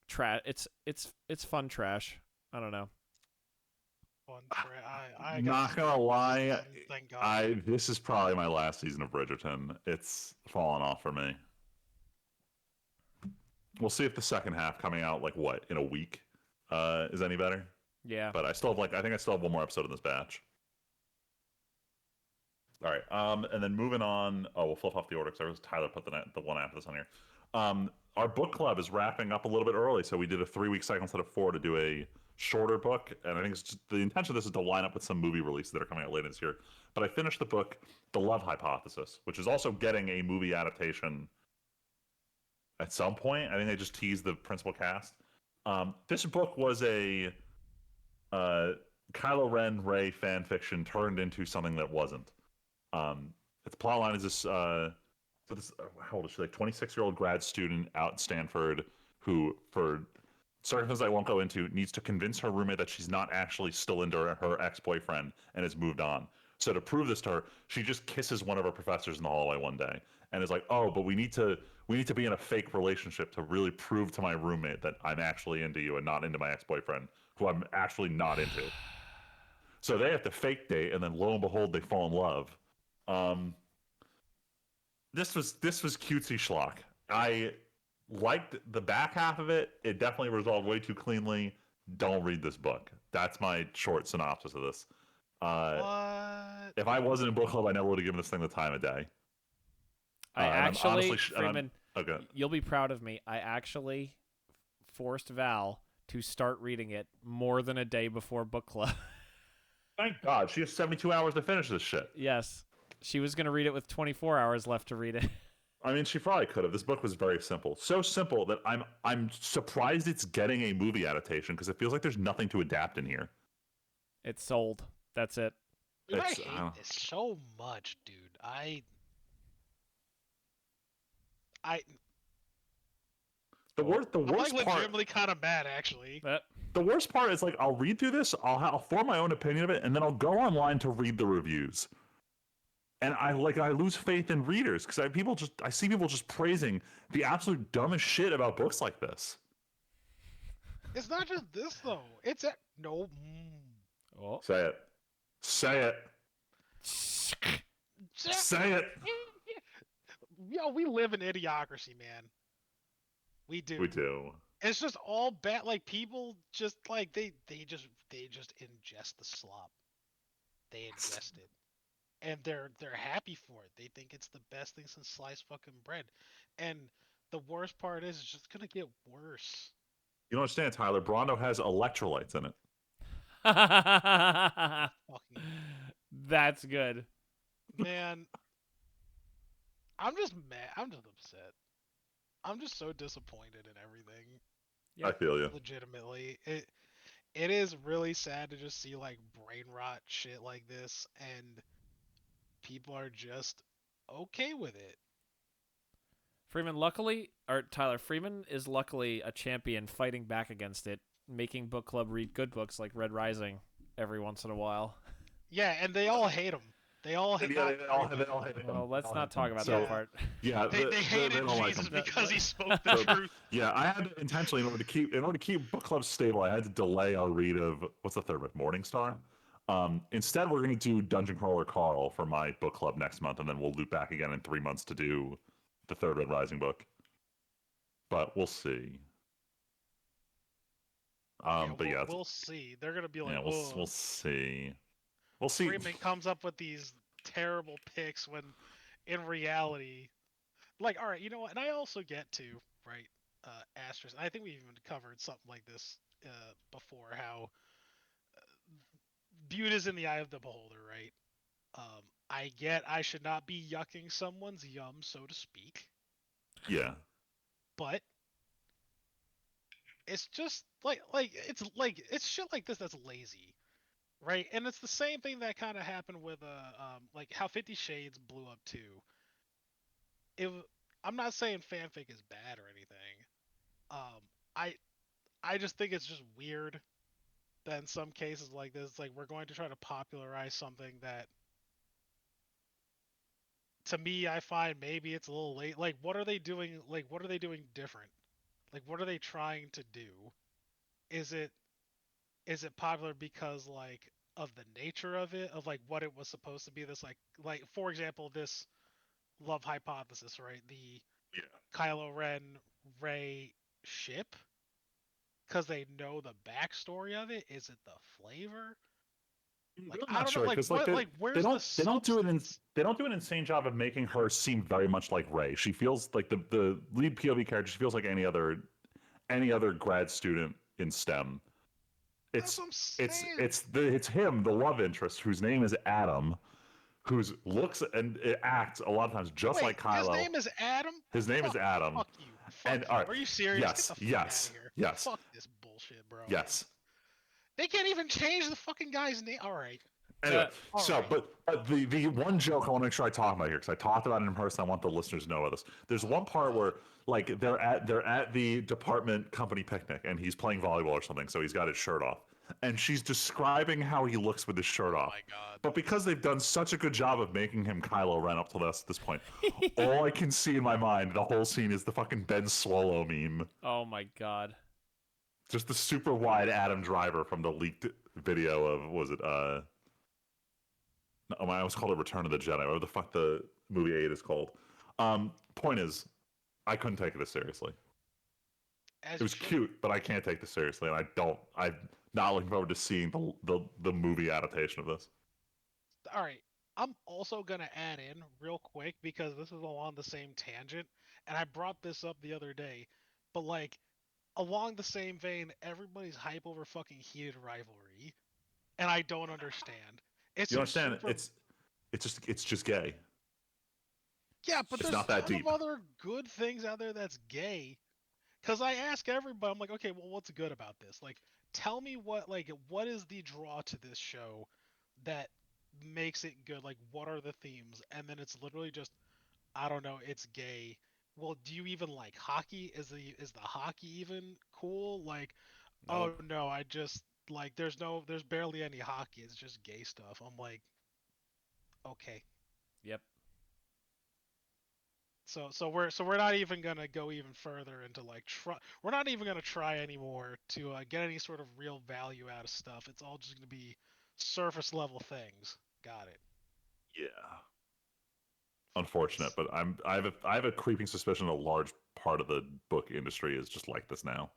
It's fun trash. I don't know. I'm not gonna lie. Thank God. This is probably my last season of Bridgerton. It's fallen off for me. We'll see if the second half coming out in a week is any better. Yeah. But I think I still have one more episode in this batch. All right. And then moving on. Oh, we'll flip off the order because Tyler put the one after this on here. Our book club is wrapping up a little bit early, so we did a 3-week cycle instead of 4 to do a shorter book, and I think the intention of this is to line up with some movie releases that are coming out later this year. But I finished the book, The Love Hypothesis, which is also getting a movie adaptation at some point. I think they just teased the principal cast. This book was a Kylo Ren Rey fan fiction turned into something that wasn't. Its plotline is this. How old is she? 26-year-old grad student out at Stanford who, for circumstances I won't go into, needs to convince her roommate that she's not actually still into her ex-boyfriend and has moved on. So to prove this to her, she just kisses one of her professors in the hallway one day and is like, "Oh, but we need to be in a fake relationship to really prove to my roommate that I'm actually into you and not into my ex-boyfriend, who I'm actually not into." So they have to fake date, and then lo and behold, they fall in love. This was cutesy schlock. I liked the back half of it. It definitely resolved way too cleanly. Don't read this book. That's my short synopsis of this. If I wasn't in book club, I never would have given this thing the time of day. Freeman, you'll be proud of me. I actually forced Val to start reading it more than a day before book club. Thank God. She has 72 hours to finish this shit. Yes. She was going to read it with 24 hours left to read it. I mean, she probably could have. This book was very simple. So simple that I'm surprised it's getting a movie adaptation, because it feels like there's nothing to adapt in here. It's sold. That's it. Dude, I hate this so much, dude. The worst I'm part, legitimately kind of mad, actually. The worst part is I'll read through this, I'll form my own opinion of it, and then I'll go online to read the reviews. And I lose faith in readers because I see people just praising the absolute dumbest shit about books like this. It's not just this though. It's a no. Oh. Say it. Say it. Say it. Yo, we live in idiocracy, man. We do. We do. It's just all bad. Like people just like they just ingest the slop. They ingest it, and they're happy for it. They think it's the best thing since sliced fucking bread. And the worst part is, it's just gonna get worse. You don't understand, Tyler. Brando has electrolytes in it. Fucking That's good. man, I'm just mad. I'm just upset. I'm just so disappointed in everything. Yeah. I feel you. Legitimately, it is really sad to just see like brain rot shit like this, and people are just okay with it. Freeman, luckily, or Tyler, Freeman is luckily a champion fighting back against it, making book club read good books like Red Rising every once in a while. Yeah, and they all hate him. They all hate. Yeah, Not everybody. they all hate him. Well, let's not talk about So, that part. yeah, They hated don't like Jesus him. because he spoke the So, truth. yeah, I had to intentionally in order to keep book club stable, I had to delay our read of what's the third book, Morningstar. Instead, we're going to do Dungeon Crawler Carl for my book club next month, and then we'll loop back again in 3 months to do the third Red Rising book. But we'll see. But yeah, we'll see. They're gonna be like, yeah, oh, we'll see. We'll see. Freeman comes up with these terrible picks when, in reality, like, all right, you know what? And I also get to right, asterisk. I think we even covered something like this before. How beauty is in the eye of the beholder, right? I get I should not be yucking someone's yum, so to speak, Yeah. but it's just it's shit like this that's lazy, right? And it's the same thing that kind of happened with like how 50 Shades blew up too. It I'm not saying fanfic is bad or anything. Um, I I just think it's just weird that in some cases like this, like we're going to try to popularize something that to me I find maybe it's a little late. Like what are they doing? Like what are they doing different? Like what are they trying to do? Is it is it popular because like of the nature of it, of like what it was supposed to be? This like for example, this love hypothesis, right? The Yeah. Kylo Ren Rey ship because they know the backstory of it. Is it the flavor? Like I'm I not don't know. sure Like because what? Like they where's the don't do it in substance? they don't do an insane job of making her seem very much like Ray. She feels like the lead POV character. She feels like any other grad student in STEM. That's It's what I'm saying. it's him, the love interest, whose name is Adam, whose looks and acts a lot of times just like Wait, his Kylo. name is Adam? His name is Fuck, Adam. fuck you. And Fuck all you. right, Are you serious? Get yes, the fuck out of yes, here. yes, Fuck this bullshit, bro. yes. They can't even change the fucking guy's name. All right. Anyway, All so right. but the one joke I want to make sure I talk about here because I talked about it in person. I want the listeners to know about this. There's one part where like they're at the department company picnic and he's playing volleyball or something, so he's got his shirt off, and she's describing how he looks with his shirt Oh off. my god. But because they've done such a good job of making him Kylo Ren up to this point, all I can see in my mind the whole scene is the fucking Ben Swallow meme. Oh my god. Just the super wide Adam Driver from the leaked video of what was it no, I almost called it Return of the Jedi. Whatever the fuck the movie 8 is called. Point is, I couldn't take it as seriously. As It you was should. cute, but I can't take this seriously, and I'm not looking forward to seeing the movie adaptation of this. All right. I'm also gonna add in real quick because this is along the same tangent, and I brought this up the other day. But like along the same vein, everybody's hype over fucking heated rivalry, and I don't understand. It You seems understand? super. It's just gay. Yeah, but It's there's not a that ton of deep. other good things out there that's gay. Cause I ask everybody, I'm like, okay, well, what's good about this? Like, tell me what is the draw to this show that makes it good? Like, what are the themes? And then it's literally just, I don't know, it's gay. Well, do you even like hockey? Is the hockey even cool? Like, oh Nope. no, I just like there's barely any hockey. It's just gay stuff. I'm like, okay, Yep. So we're not even gonna go even further into like we're not even gonna try anymore to get any sort of real value out of stuff. It's all just gonna be surface level things. Got it. Yeah. Unfortunate, but I have a creeping suspicion a large part of the book industry is just like this now.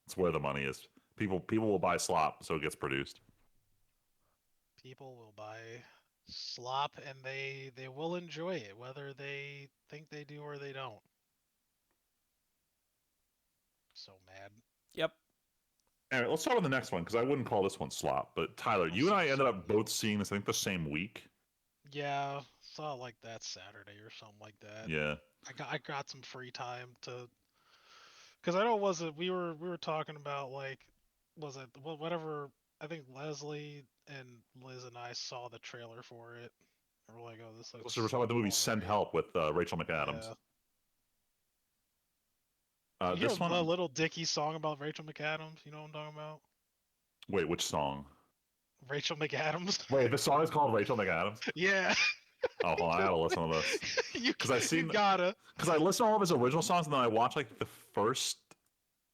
It's where the money is. People will buy slop, so it gets produced. People will buy slop and they will enjoy it, whether they think they do or they don't. So mad. Yep. Anyway, let's start on the next one because I wouldn't call this one slop. But Tyler, you and I ended up both seeing this, I think, the same week. Yeah, saw it like that Saturday or something like that. Yeah. I got some free time to, because I know we were talking about like, was it whatever, I think Leslie and Liz and I saw the trailer for it. And we're like, oh, this looks So we're talking about the movie Send alright. Help with Rachel McAdams. Yeah. You hear This a one. little Dicky song about Rachel McAdams? You know what I'm talking about? Wait, which song? Rachel McAdams. Wait, the song is called Rachel McAdams. Yeah. Oh, hold on, I gotta listen to this because You gotta. because I listened to all of his original songs and then I watched like the first.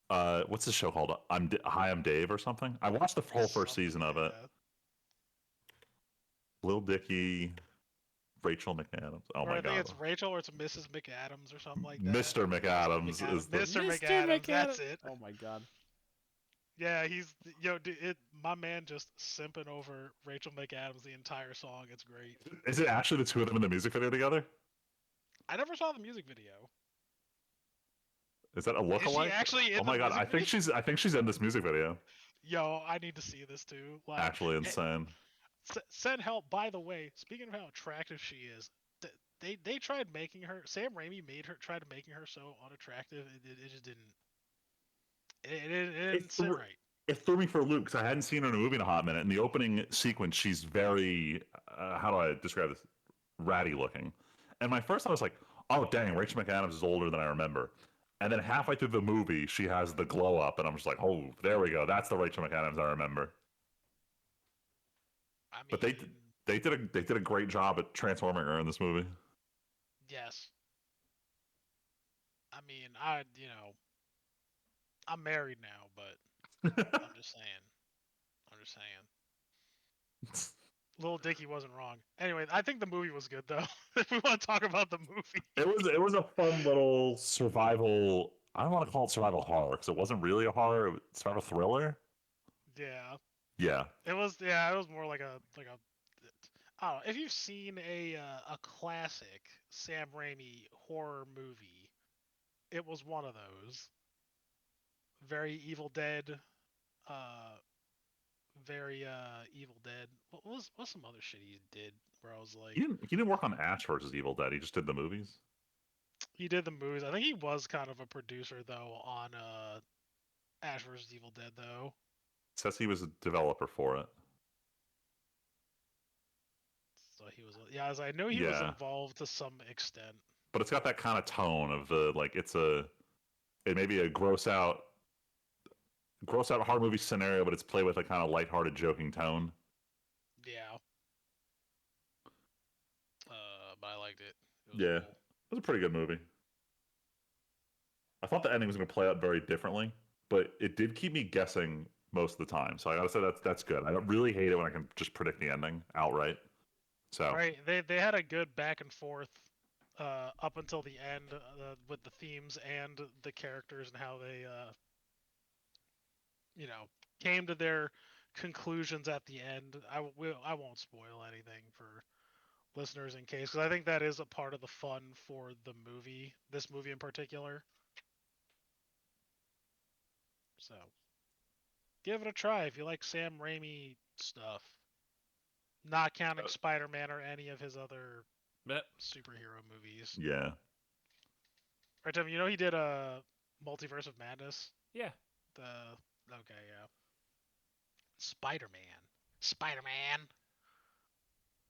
What's the show called? Hi, I'm Dave or something. I watched the whole first season of it. Yeah. Lil Dicky, Rachel McAdams. Oh Or my I think god. it's Rachel or it's Mrs. McAdams or something like that. Mr. McAdams is the Mr. McAdams. That's it. Oh my god. Yeah, he's my man just simping over Rachel McAdams the entire song. It's great. Is it actually the two of them in the music video together? I never saw the music video. Is that a Is she lookalike? actually in Oh my the god, music video? I think she's in this music video. Yo, I need to see this too. Like, Actually insane. Send Help. By the way, speaking of how attractive she is, they tried making her. Sam Raimi tried making her so unattractive. It just didn't. It didn't sit right. It threw me for a loop because I hadn't seen her in a movie in a hot minute. In the opening sequence, she's very, how do I describe this? Ratty looking. And my first thought was like, oh dang, Rachel McAdams is older than I remember. And then halfway through the movie, she has the glow up, and I'm just like, oh, there we go. That's the Rachel McAdams I remember. I mean, But they did a great job at transforming her in this movie. yes. I mean, I'm married now, but I'm just saying. Little Dicky wasn't wrong. Anyway, I think the movie was good though. If we want to talk about the movie. It was a fun little survival. I don't want to call it survival horror because it wasn't really a horror. It was survival thriller. Yeah. Yeah. It was. Yeah, it was more like a. I don't know. If you've seen a classic Sam Raimi horror movie, it was one of those. Very Evil Dead. Uh, very Evil Dead. What's some other shit he did where I was like, He didn't work on Ash versus Evil Dead. He just did the movies. he did the movies. I think he was kind of a producer though on Ash vs Evil Dead though. Says he was a developer for it. So he was, yeah, as I know he was involved to some extent. But it's got that kind of tone of the like it may be a gross out horror movie scenario, but it's played with a kind of lighthearted, joking tone. Yeah. But I liked it. It was Yeah, cool. it was a pretty good movie. I thought the ending was going to play out very differently, but it did keep me guessing most of the time. So I gotta say that's good. I don't really hate it when I can just predict the ending outright. So right, they had a good back and forth up until the end with the themes and the characters and how they came to their conclusions at the end. I won't spoil anything for listeners in case, because I think that is a part of the fun for the movie, this movie in particular. So give it a try if you like Sam Raimi stuff. Not counting Spider-Man or any of his other superhero movies. Yeah. Right, Tim, you know he did a Multiverse of Madness? Yeah. Okay, yeah. Spider-Man.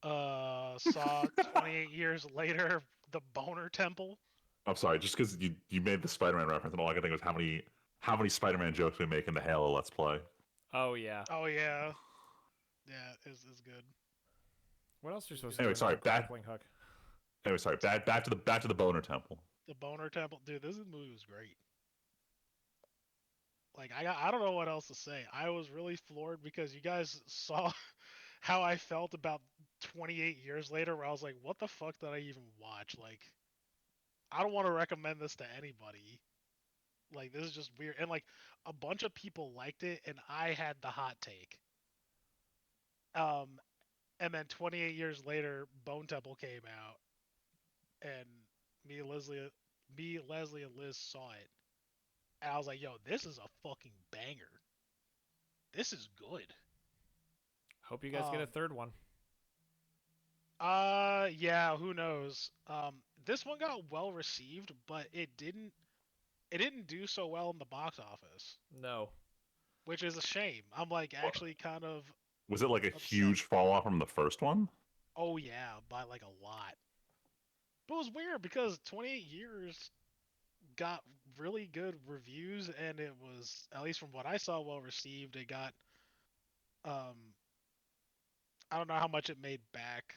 Saw 28 years later The Boner Temple. I'm sorry, just because you made the Spider-Man reference, and all I can think was how many Spider-Man jokes we make in the Halo Let's Play. Oh yeah. Yeah, it's good. What else are you supposed to do? Anyway, sorry, grappling hook? Anyway, sorry. Back to the Boner Temple. The Boner Temple, dude. This movie was great. Like I don't know what else to say. I was really floored because you guys saw how I felt about 28 years later, where I was like, what the fuck did I even watch? Like, I don't want to recommend this to anybody. Like, this is just weird. And like a bunch of people liked it, and I had the hot take. Um, and then 28 years later, Bone Temple came out, and Leslie, and Liz saw it, and I was like, "Yo, this is a fucking banger. This is good." Hope you guys get a Um, third one. yeah, who knows? This one got well received, but it didn't do so well in the box office, No. which is a shame. I'm like actually kind of Was it like a upset. huge fall off from the first one? Oh yeah, by like a lot. But it was weird because 28 years got really good reviews, and it was, at least from what I saw, well received. It got um I don't know how much it made back,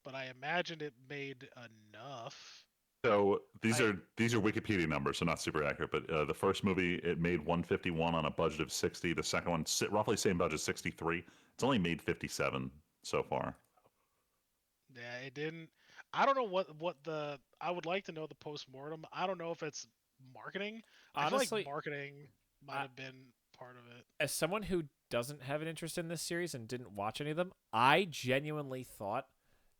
but I imagined it made enough. So these I are these are Wikipedia numbers, so not super accurate. But the first movie it made 151 on a budget of 60. The second one, roughly same budget, 63. It's only made 57 so far. Yeah, it didn't. I don't know what the. I would like to know the post-mortem. I don't know if it's marketing. I feel like honestly, marketing might I, have been part of it. as someone who doesn't have an interest in this series and didn't watch any of them, I genuinely thought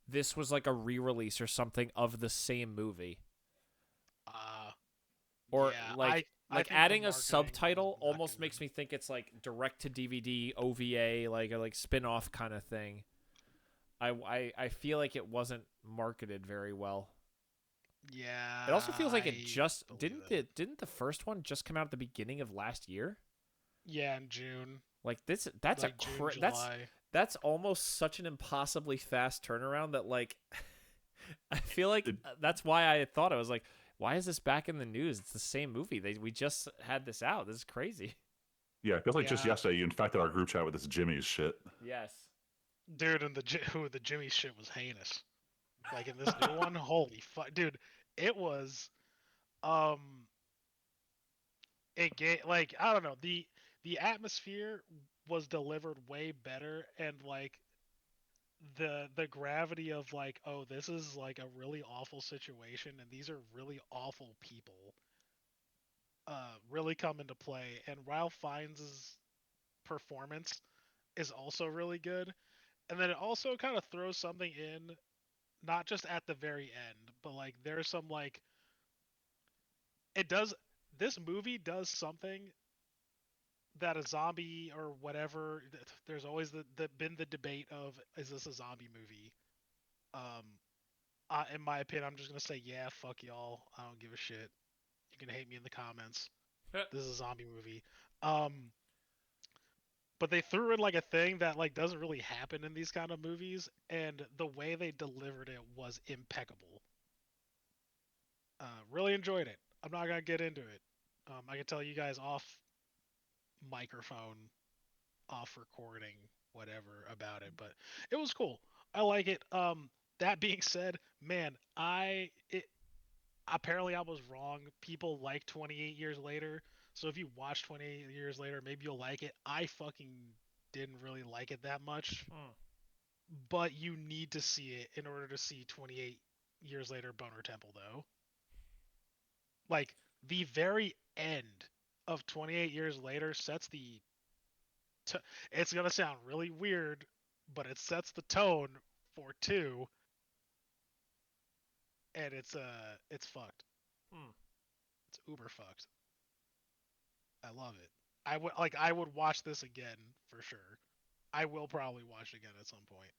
this was like a re-release or something of the same movie. Uh Or yeah, like I like think the adding a marketing was subtitle not almost makes good. me think it's like direct to DVD OVA, like a like spin-off kind of thing. I feel like it wasn't marketed very well. Yeah, It also feels like it I just believe it. didn't the first one just come out at the beginning of last year? Yeah, in June, Like this like June, that's July. almost such an impossibly fast turnaround that like I feel like It, that's why I thought I was like, why is this back in the news? It's the same movie. We just had this out. This is crazy. yeah, it feels like just Yeah, yesterday you infected our group chat with this Jimmy's shit. Yes. dude, and the Jimmy shit was heinous. Like in this new one, holy fuck, dude, it was um it gave, like, I don't know, the atmosphere was delivered way better, and like the gravity of like, oh, this is like a really awful situation, and these are really awful people, really come into play. And Ralph Fiennes' performance is also really good, and then it also kind of throws something in, not just at the very end, but like there's some like, it does, this movie does something that a zombie or whatever, there's always been the debate of, is this a zombie movie? um in my opinion, I'm just gonna say, yeah, fuck y'all, I don't give a shit. You can hate me in the comments. This is a zombie movie. um but they threw in like a thing that like doesn't really happen in these kind of movies, and the way they delivered it was impeccable. Really enjoyed it. I'm not gonna get into it. I can tell you guys off microphone, off recording, whatever about it, but it was cool. I like it. That being said, man, apparently I was wrong. People like 28 years later. So if you watch 28 years later, maybe you'll like it. I fucking didn't really like it that much, Hmm. but you need to see it in order to see 28 years later Boner Temple though. Like the very end of 28 years later sets t- it's going to sound really weird, but it sets the tone for 2, and it's fucked. Hmm. It's uber fucked. I love it. I would watch this again for sure. I will probably watch it again at some point.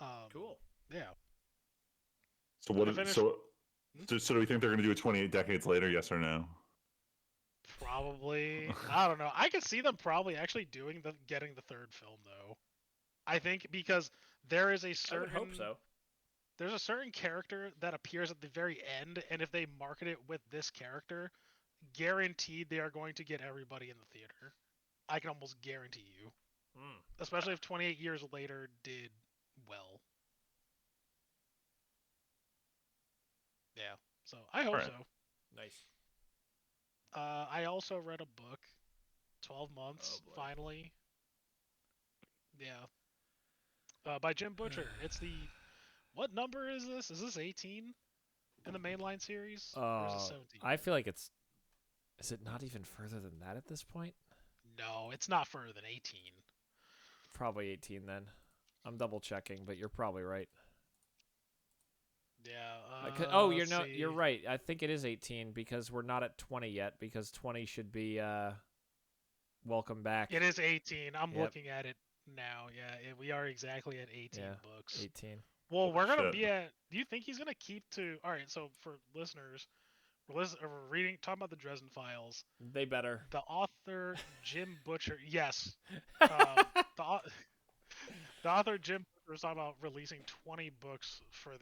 Um, Cool. yeah. So But what? I Is, finished. so Hmm? so do we think they're going to do a 28 decades later? Yes or no? Probably. I don't know. I could see them probably actually getting the third film though. I think because there is a I would hope certain so. there's a certain character that appears at the very end, and if they market it with this character, guaranteed they are going to get everybody in the theater. I can almost guarantee you. Hmm. Especially if 28 years later did well. Yeah. So I hope Alright. so. Nice. I also read a book, 12 Oh Months, boy. finally. Yeah. By Jim Butcher. It's the what number is this? Is this 18 in the mainline series, or is it 17? I feel like it's. Is it not even further than that at this point? No, it's not further than 18. Probably 18 then. I'm double checking, but you're probably right. Yeah. You're Let's no, see. you're right. I think it is 18 because we're not at 20 yet. Because 20 should be welcome back. It is 18. I'm Yep. looking at it now. Yeah, we are exactly at 18 Yeah, books. 18. Well, Holy we're gonna shit. be at. Do you think he's gonna keep to? All right. So for listeners, we're reading, talking about the Dresden Files. They better. The author Jim Butcher. Yes. The au- the author Jim Butcher was talking about releasing 20 books for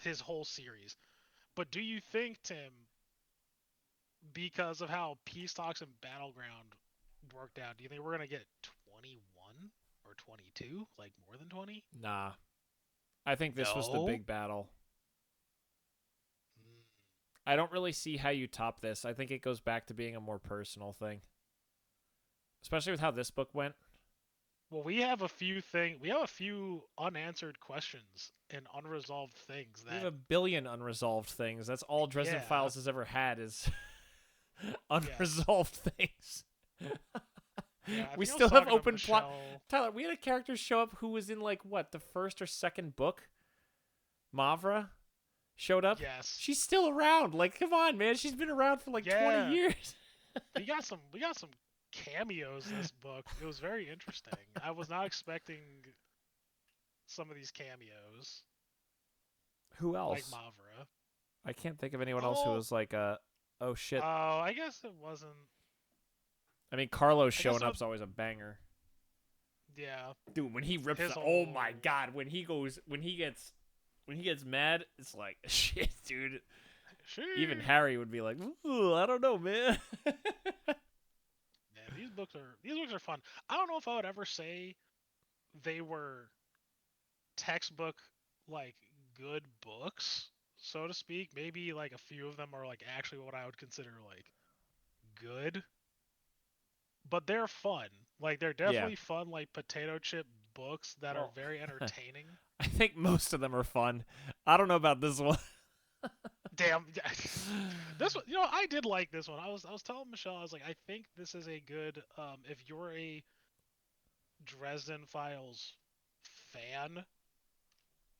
his whole series. But do you think, Tim, because of how Peace Talks and Battleground worked out, do you think we're gonna get 21 or 22? Like more than 20? Nah. I think this was the No? big battle. Mm. I don't really see how you top this. I think it goes back to being a more personal thing. Especially with how this book went. Well, we have a few unanswered questions and unresolved things We have that a billion unresolved things. That's all Dresden Yeah. Files has ever had is unresolved things. Yeah, I We think I was still have talking to open plot. Michelle- Tyler, we had a character show up who was in like what, the first or second book? Mavra showed up. Yes. She's still around. Like, come on, man. She's been around for like 20 years. we got some cameos this book. It was very interesting. I was not expecting some of these cameos Who else? like Mavra. I can't think of anyone else who was like oh shit. Oh, I guess it wasn't. I mean, Carlos guess showing it- up's always a banger. Yeah. Dude, when he rips His oh my whole- god, when he gets mad, it's like shit, dude. Even Harry would be like, "Ooh, I don't know, man." Yeah, these books are fun. I don't know if I would ever say they were textbook like good books, so to speak. Maybe like a few of them are like actually what I would consider like good. But they're fun. Like they're definitely fun like potato chip books that are Well, very entertaining. I think most of them are fun. I don't know about this one. Damn. This one, I did like this one. I was telling Michelle, I was like, I think this is a good if you're a Dresden Files fan,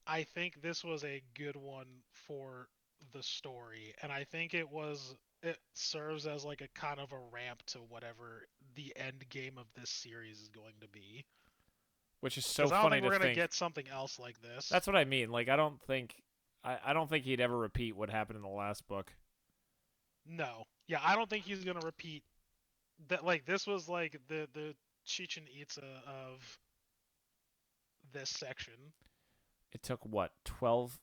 I think this was a good one for the story, and I think it serves as like a kind of a ramp to whatever the end game of this series is going to be. Which is so 'Cause I don't funny think to we're gonna think. get something else like this. That's what I mean. Like I don't think he'd ever repeat what happened in the last book. No. Yeah, I don't think he's gonna repeat that. Like this was like the Chichen Itza of this section. It took what, 12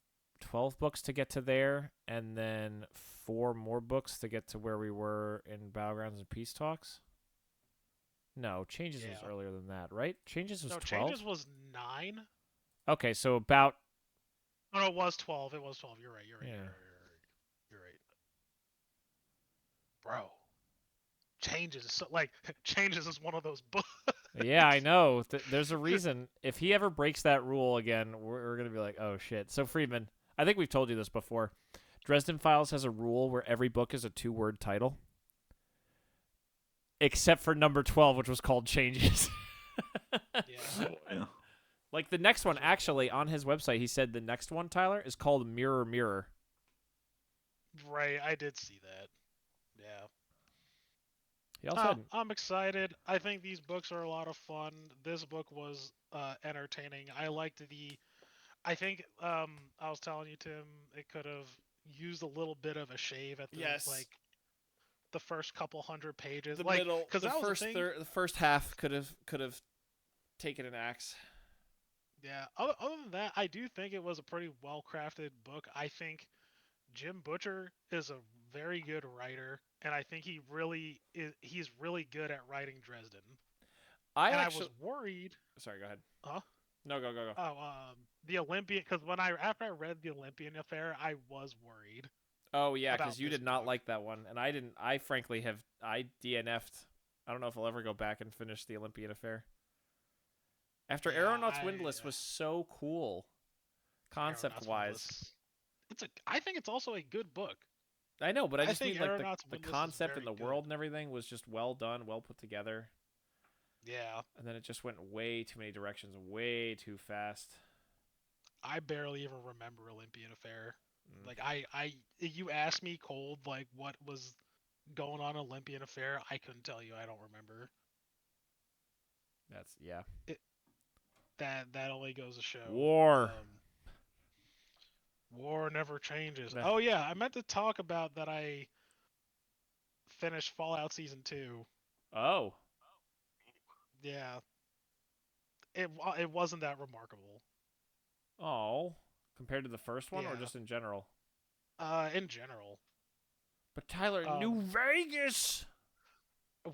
books to get to there, and then 4 more books to get to where we were in Battlegrounds and Peace Talks. No, Changes was Yeah. earlier than that, right? Changes was No, 12. Changes was 9. Okay, so about Oh, no, it was 12. It was 12. You're right. You're right. Yeah. You're right. Bro. Changes is so like Changes is one of those books. yeah, I know. There's a reason. If he ever breaks that rule again, we're gonna be like, oh shit. So Friedman, I think we've told you this before. Dresden Files has a rule where every book is a 2-word title, except for number 12, which was called Changes. Yeah. Yeah. Like the next one, actually, on his website, he said the next one, Tyler, is called Mirror Mirror. Right, I did see that. Yeah. He also had, I'm excited. I think these books are a lot of fun. This book was entertaining. I think I was telling you, Tim, it could have used a little bit of a shave at the like the first couple hundred pages. the like, middle, because the that was first the thing. the first half could have taken an axe. Yeah. Other than that, I do think it was a pretty well crafted book. I think Jim Butcher is a very good writer, and I think he's really good at writing Dresden. I was worried. sorry, go ahead. Huh? No, go, go, go. Oh, the Olympian. Because after I read the Olympian affair, I was worried Oh yeah, about because you this did not book. like that one, and I didn't. I frankly I DNF'd. I don't know if I'll ever go back and finish the Olympian affair. After Yeah, Aeronauts Windless was so cool, concept Aeronauts wise. Windless. I think it's also a good book. I know, but I I just think mean like Aeronauts the Windless is concept and very the good. world and everything was just well done, well put together. Yeah, And then it just went way too many directions, way too fast. I barely even remember Olympian affair. Mm, Like you asked me cold, like what was going on Olympian affair, I couldn't tell you. I don't remember. that's yeah. It, that only goes to show. War. War never changes. Ugh. Oh yeah, I meant to talk about that. I finished Fallout Season 2. Oh. Yeah, it wasn't that remarkable. Oh. Compared to the first one or Yeah. just in general? In general. But Tyler, New Um, Vegas.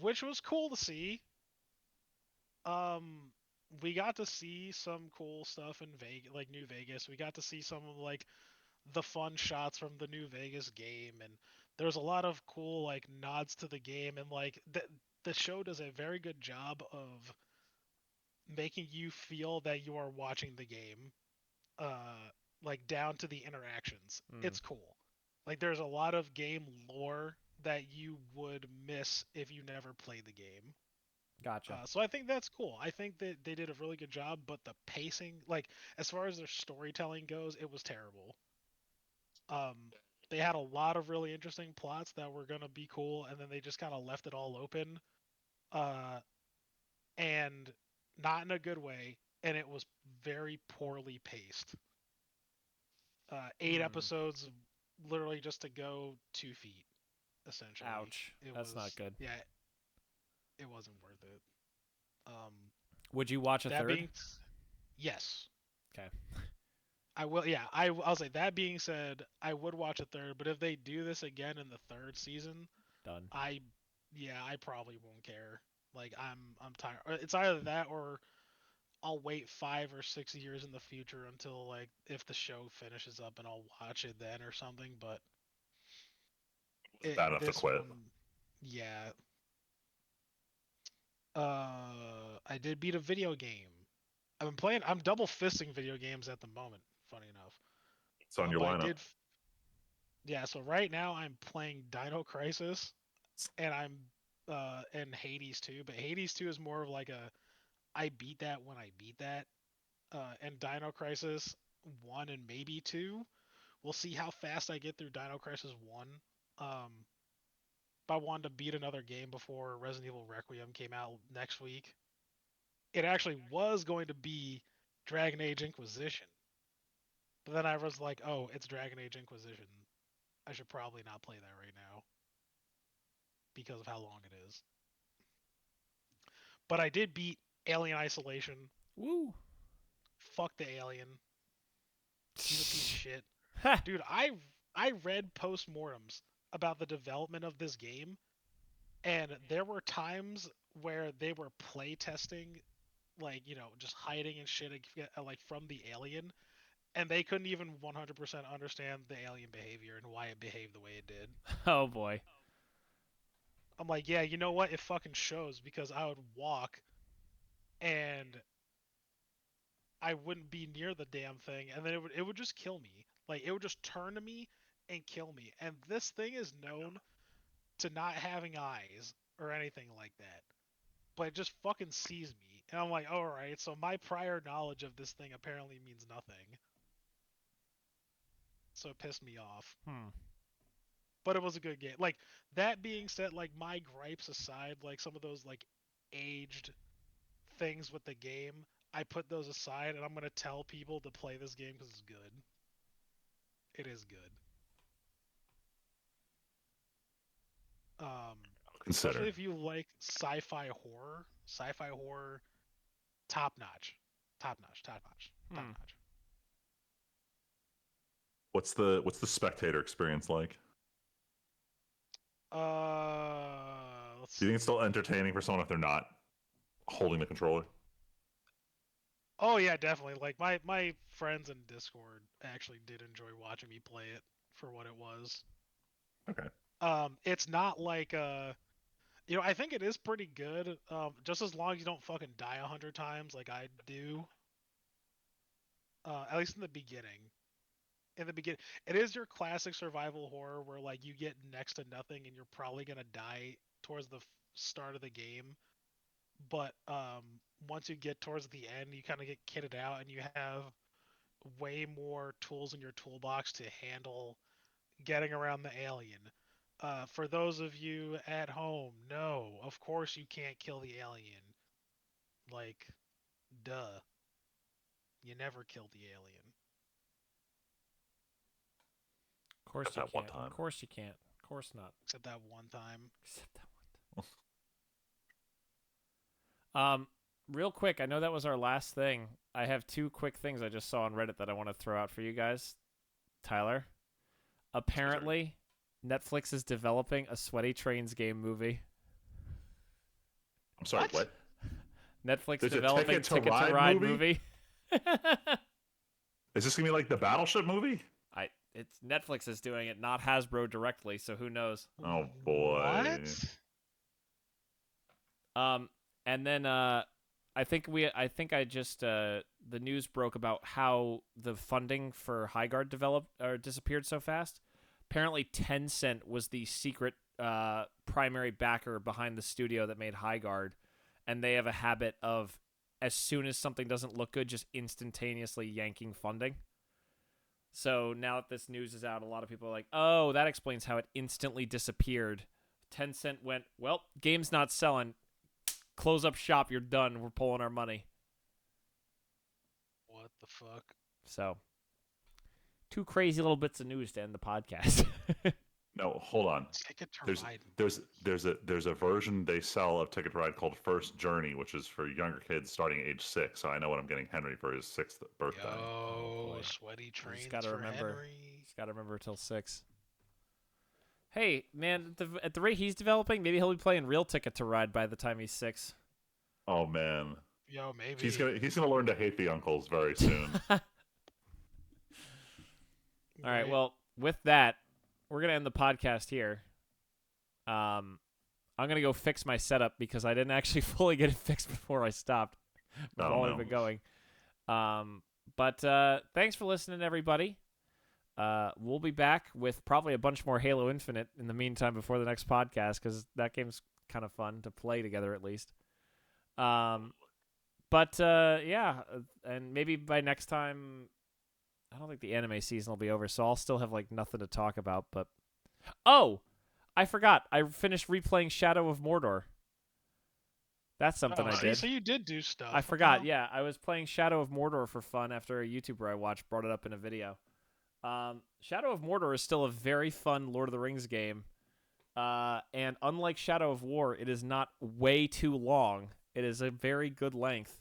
which was cool to see. Um, we got to see some cool stuff in Vegas, like New Vegas. We got to see some of like the fun shots from the New Vegas game, and there's a lot of cool like nods to the game, and like the show does a very good job of making you feel that you are watching the game, like down to the interactions. Hmm. It's cool. Like there's a lot of game lore that you would miss if you never played the game. Gotcha. So I think that's cool. I think that they did a really good job, but the pacing, like as far as their storytelling goes, it was terrible. Um, they had a lot of really interesting plots that were gonna be cool, and then they just kind of left it all open, uh, and not in a good way. And it was very poorly paced. 8 Hmm. episodes, literally just to go 2 feet, essentially. Ouch. It That's not was, good. yeah, it wasn't worth it. Um, Would you watch a that third? being, yes, Okay. I will. Yeah, I'll say that being said, I would watch a third, but if they do this again in the third season, Done. I, yeah, I probably won't care. Like I'm tired. It's either that or I'll wait 5 or 6 years in the future until like if the show finishes up and I'll watch it then or something. But Bad enough to this quit. one, yeah. I did beat a video game. I've been playing. I'm double fisting video games at the moment. Funny enough. It's on your But I lineup. did. Yeah. So right now I'm playing Dino Crisis, and I'm and Hades 2. But Hades 2 is more of like a I beat that when I beat that. And Dino Crisis 1 and maybe 2. We'll see how fast I get through Dino Crisis 1. Um, if I wanted to beat another game before Resident Evil Requiem came out next week, it actually was going to be Dragon Age Inquisition. But then I was like, oh, it's Dragon Age Inquisition. I should probably not play that right now because of how long it is. But I did beat Alien Isolation. Woo. Fuck the alien. He's a piece of shit. Ha. Dude, I read postmortems about the development of this game, and there were times where they were play testing, like just hiding and shit, like from the alien, and they couldn't even 100% understand the alien behavior and why it behaved the way it did. Oh boy. I'm like, yeah, you know what? It fucking shows because I would walk and I wouldn't be near the damn thing, and then it would just kill me. Like it would just turn to me and kill me. And this thing is known to not having eyes or anything like that, but it just fucking sees me. And I'm like, all right, so my prior knowledge of this thing apparently means nothing. So it pissed me off. Hmm. But it was a good game. Like that being said, like my gripes aside, like some of those like aged things with the game, I put those aside and I'm gonna tell people to play this game because it's good. It is good. Especially Consider. if you like sci-fi horror. Sci-fi horror, top notch, top notch, top notch, top Hmm. notch. What's the spectator experience like? Let's Do you think it's see. still entertaining for someone if they're not holding the controller? Oh yeah, definitely. Like my friends in Discord actually did enjoy watching me play it for what it was. Okay. It's not like I think it is pretty good. Just as long as you don't fucking die 100 times like I do. At least in the beginning. In the beginning, it is your classic survival horror where like you get next to nothing and you're probably gonna die towards the start of the game. But once you get towards the end, you kind of get kitted out and you have way more tools in your toolbox to handle getting around the alien. For those of you at home, no, of course you can't kill the alien. Like, duh. You never kill the alien. Of course Except you that one can't. time. Of course you can't. Of course not. Except that one time. Except that one. Real quick, I know that was our last thing. I have two quick things I just saw on Reddit that I want to throw out for you guys. Tyler, apparently, Netflix is developing a Sweaty Trains game movie. I'm sorry, what? Netflix There's a developing Ticket to Ride Ride movie? Is this gonna be like the Battleship movie? It's Netflix is doing it, not Hasbro directly, so who knows? Oh boy. What? And then I think the news broke about how the funding for Highguard disappeared so fast. Apparently, Tencent was the secret primary backer behind the studio that made Highguard, and they have a habit of, as soon as something doesn't look good, just instantaneously yanking funding. So now that this news is out, a lot of people are like, oh, that explains how it instantly disappeared. Tencent went, well, game's not selling. Close up shop, you're done. We're pulling our money. What the fuck? So, two crazy little bits of news to end the podcast. No, hold on. Ticket to There's Ride. there's a version they sell of Ticket to Ride called First Journey, which is for younger kids starting at age 6. So I know what I'm getting Henry for his 6th birthday. Yo, boy. Sweaty Trains Just gotta for remember. Henry. Just gotta remember till 6. Hey, man, at the rate he's developing, maybe he'll be playing real Ticket to Ride by the time he's 6. Oh man, Yo, maybe. he's gonna learn to hate the uncles very soon. All right, well, with that, we're going to end the podcast here. I'm going to go fix my setup because I didn't actually fully get it fixed before I stopped. We've only been going. But thanks for listening, everybody. We'll be back with probably a bunch more Halo Infinite in the meantime before the next podcast because that game's kind of fun to play together at least. But yeah, and maybe by next time, I don't think the anime season will be over, so I'll still have like nothing to talk about. But I forgot. I finished replaying Shadow of Mordor. That's something I did. So you did do stuff. I forgot. Yeah, I was playing Shadow of Mordor for fun after a YouTuber I watched brought it up in a video. Shadow of Mordor is still a very fun Lord of the Rings game. And unlike Shadow of War, it is not way too long. It is a very good length.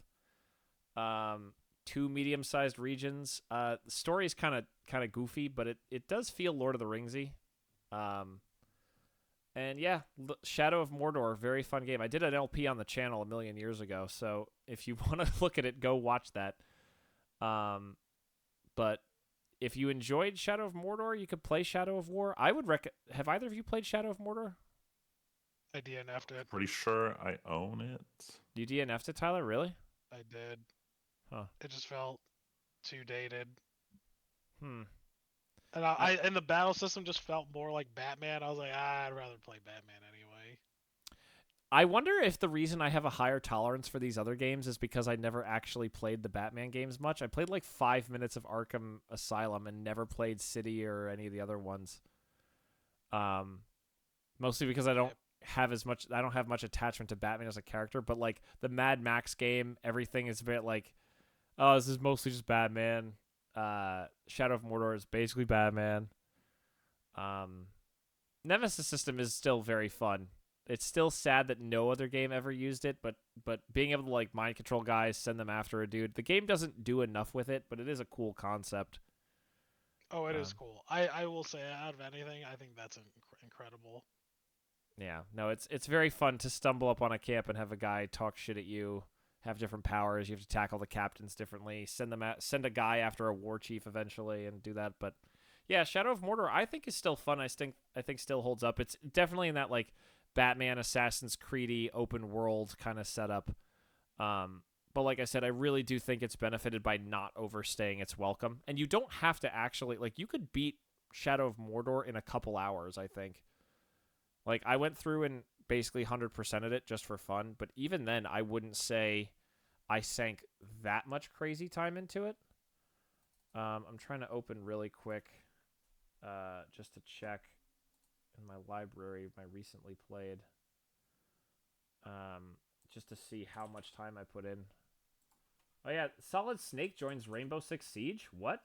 2 medium-sized regions. The story is kind of goofy, but it does feel Lord of the Ringsy. And yeah, Shadow of Mordor, very fun game. I did an LP on the channel a million years ago, so if you want to look at it, go watch that. But if you enjoyed Shadow of Mordor, you could play Shadow of War. I would have either of you played Shadow of Mordor? I DNF'd it. Pretty sure I own it. You DNF'd it, Tyler? Really? I did. Huh. It just felt too dated. Hmm. And and the battle system just felt more like Batman. I was like, I'd rather play Batman anyway. I wonder if the reason I have a higher tolerance for these other games is because I never actually played the Batman games much. I played like 5 minutes of Arkham Asylum and never played City or any of the other ones. Mostly because I don't have much attachment to Batman as a character, but like the Mad Max game, everything is a bit like, oh, this is mostly just Batman. Shadow of Mordor is basically Batman. Nemesis system is still very fun. It's still sad that no other game ever used it, but being able to like mind control guys, send them after a dude. The game doesn't do enough with it, but it is a cool concept. Oh, it is cool. I will say, out of anything, I think that's incredible. Yeah, no, it's very fun to stumble up on a camp and have a guy talk shit at you, have different powers. You have to tackle the captains differently. Send a guy after a war chief eventually and do that. But yeah, Shadow of Mordor I think is still fun. I think still holds up. It's definitely in that like Batman Assassin's Creed open world kind of setup. But like I said, I really do think it's benefited by not overstaying its welcome. And you don't have to actually like you could beat Shadow of Mordor in a couple hours, I think. Like I went through and basically 100%ed it just for fun, but even then I wouldn't say I sank that much crazy time into it. I'm trying to open really quick just to check in my library my recently played just to see how much time I put in. Oh yeah, Solid Snake joins Rainbow Six Siege? What?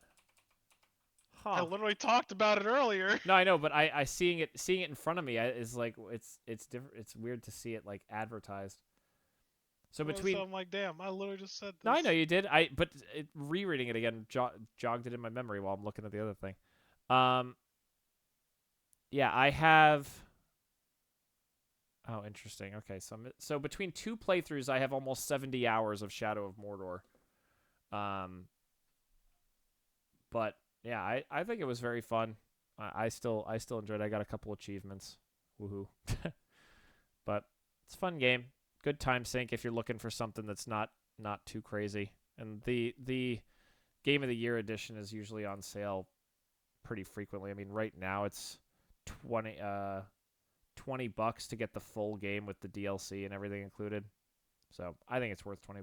Huh. I literally talked about it earlier. No, I know, but I seeing it in front of me is like it's different. It's weird to see it like advertised. So between, So I'm like, damn, I literally just said this. no, I know you did. But rereading it again jogged it in my memory while I'm looking at the other thing. Yeah, I have. Oh, interesting. Okay, so between 2 playthroughs, I have almost 70 hours of Shadow of Mordor. But yeah, I think it was very fun. I still enjoyed it. I got a couple achievements. Woohoo. But it's a fun game. Good time sink if you're looking for something that's not too crazy. And the Game of the Year edition is usually on sale pretty frequently. I mean, right now it's $20 to get the full game with the DLC and everything included. So I think it's worth $20. I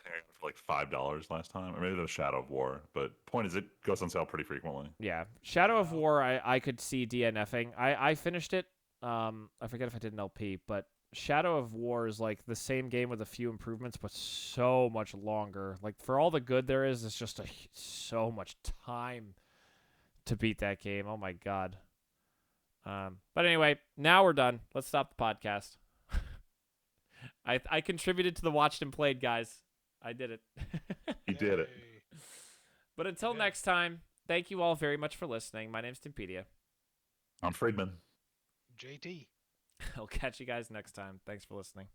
think I got it for like $5 last time, or maybe the Shadow of War. But point is, it goes on sale pretty frequently. Yeah, Shadow of War, I could see DNFing. I finished it. I forget if I did an LP, but Shadow of War is like the same game with a few improvements, but so much longer. Like for all the good there is, it's just so much time to beat that game. Oh my god. But anyway, now we're done. Let's stop the podcast. I contributed to the watched and played, guys. I did it. You did it. But until next time, thank you all very much for listening. My name's Timpedia. I'm Friedman. JT. I'll catch you guys next time. Thanks for listening.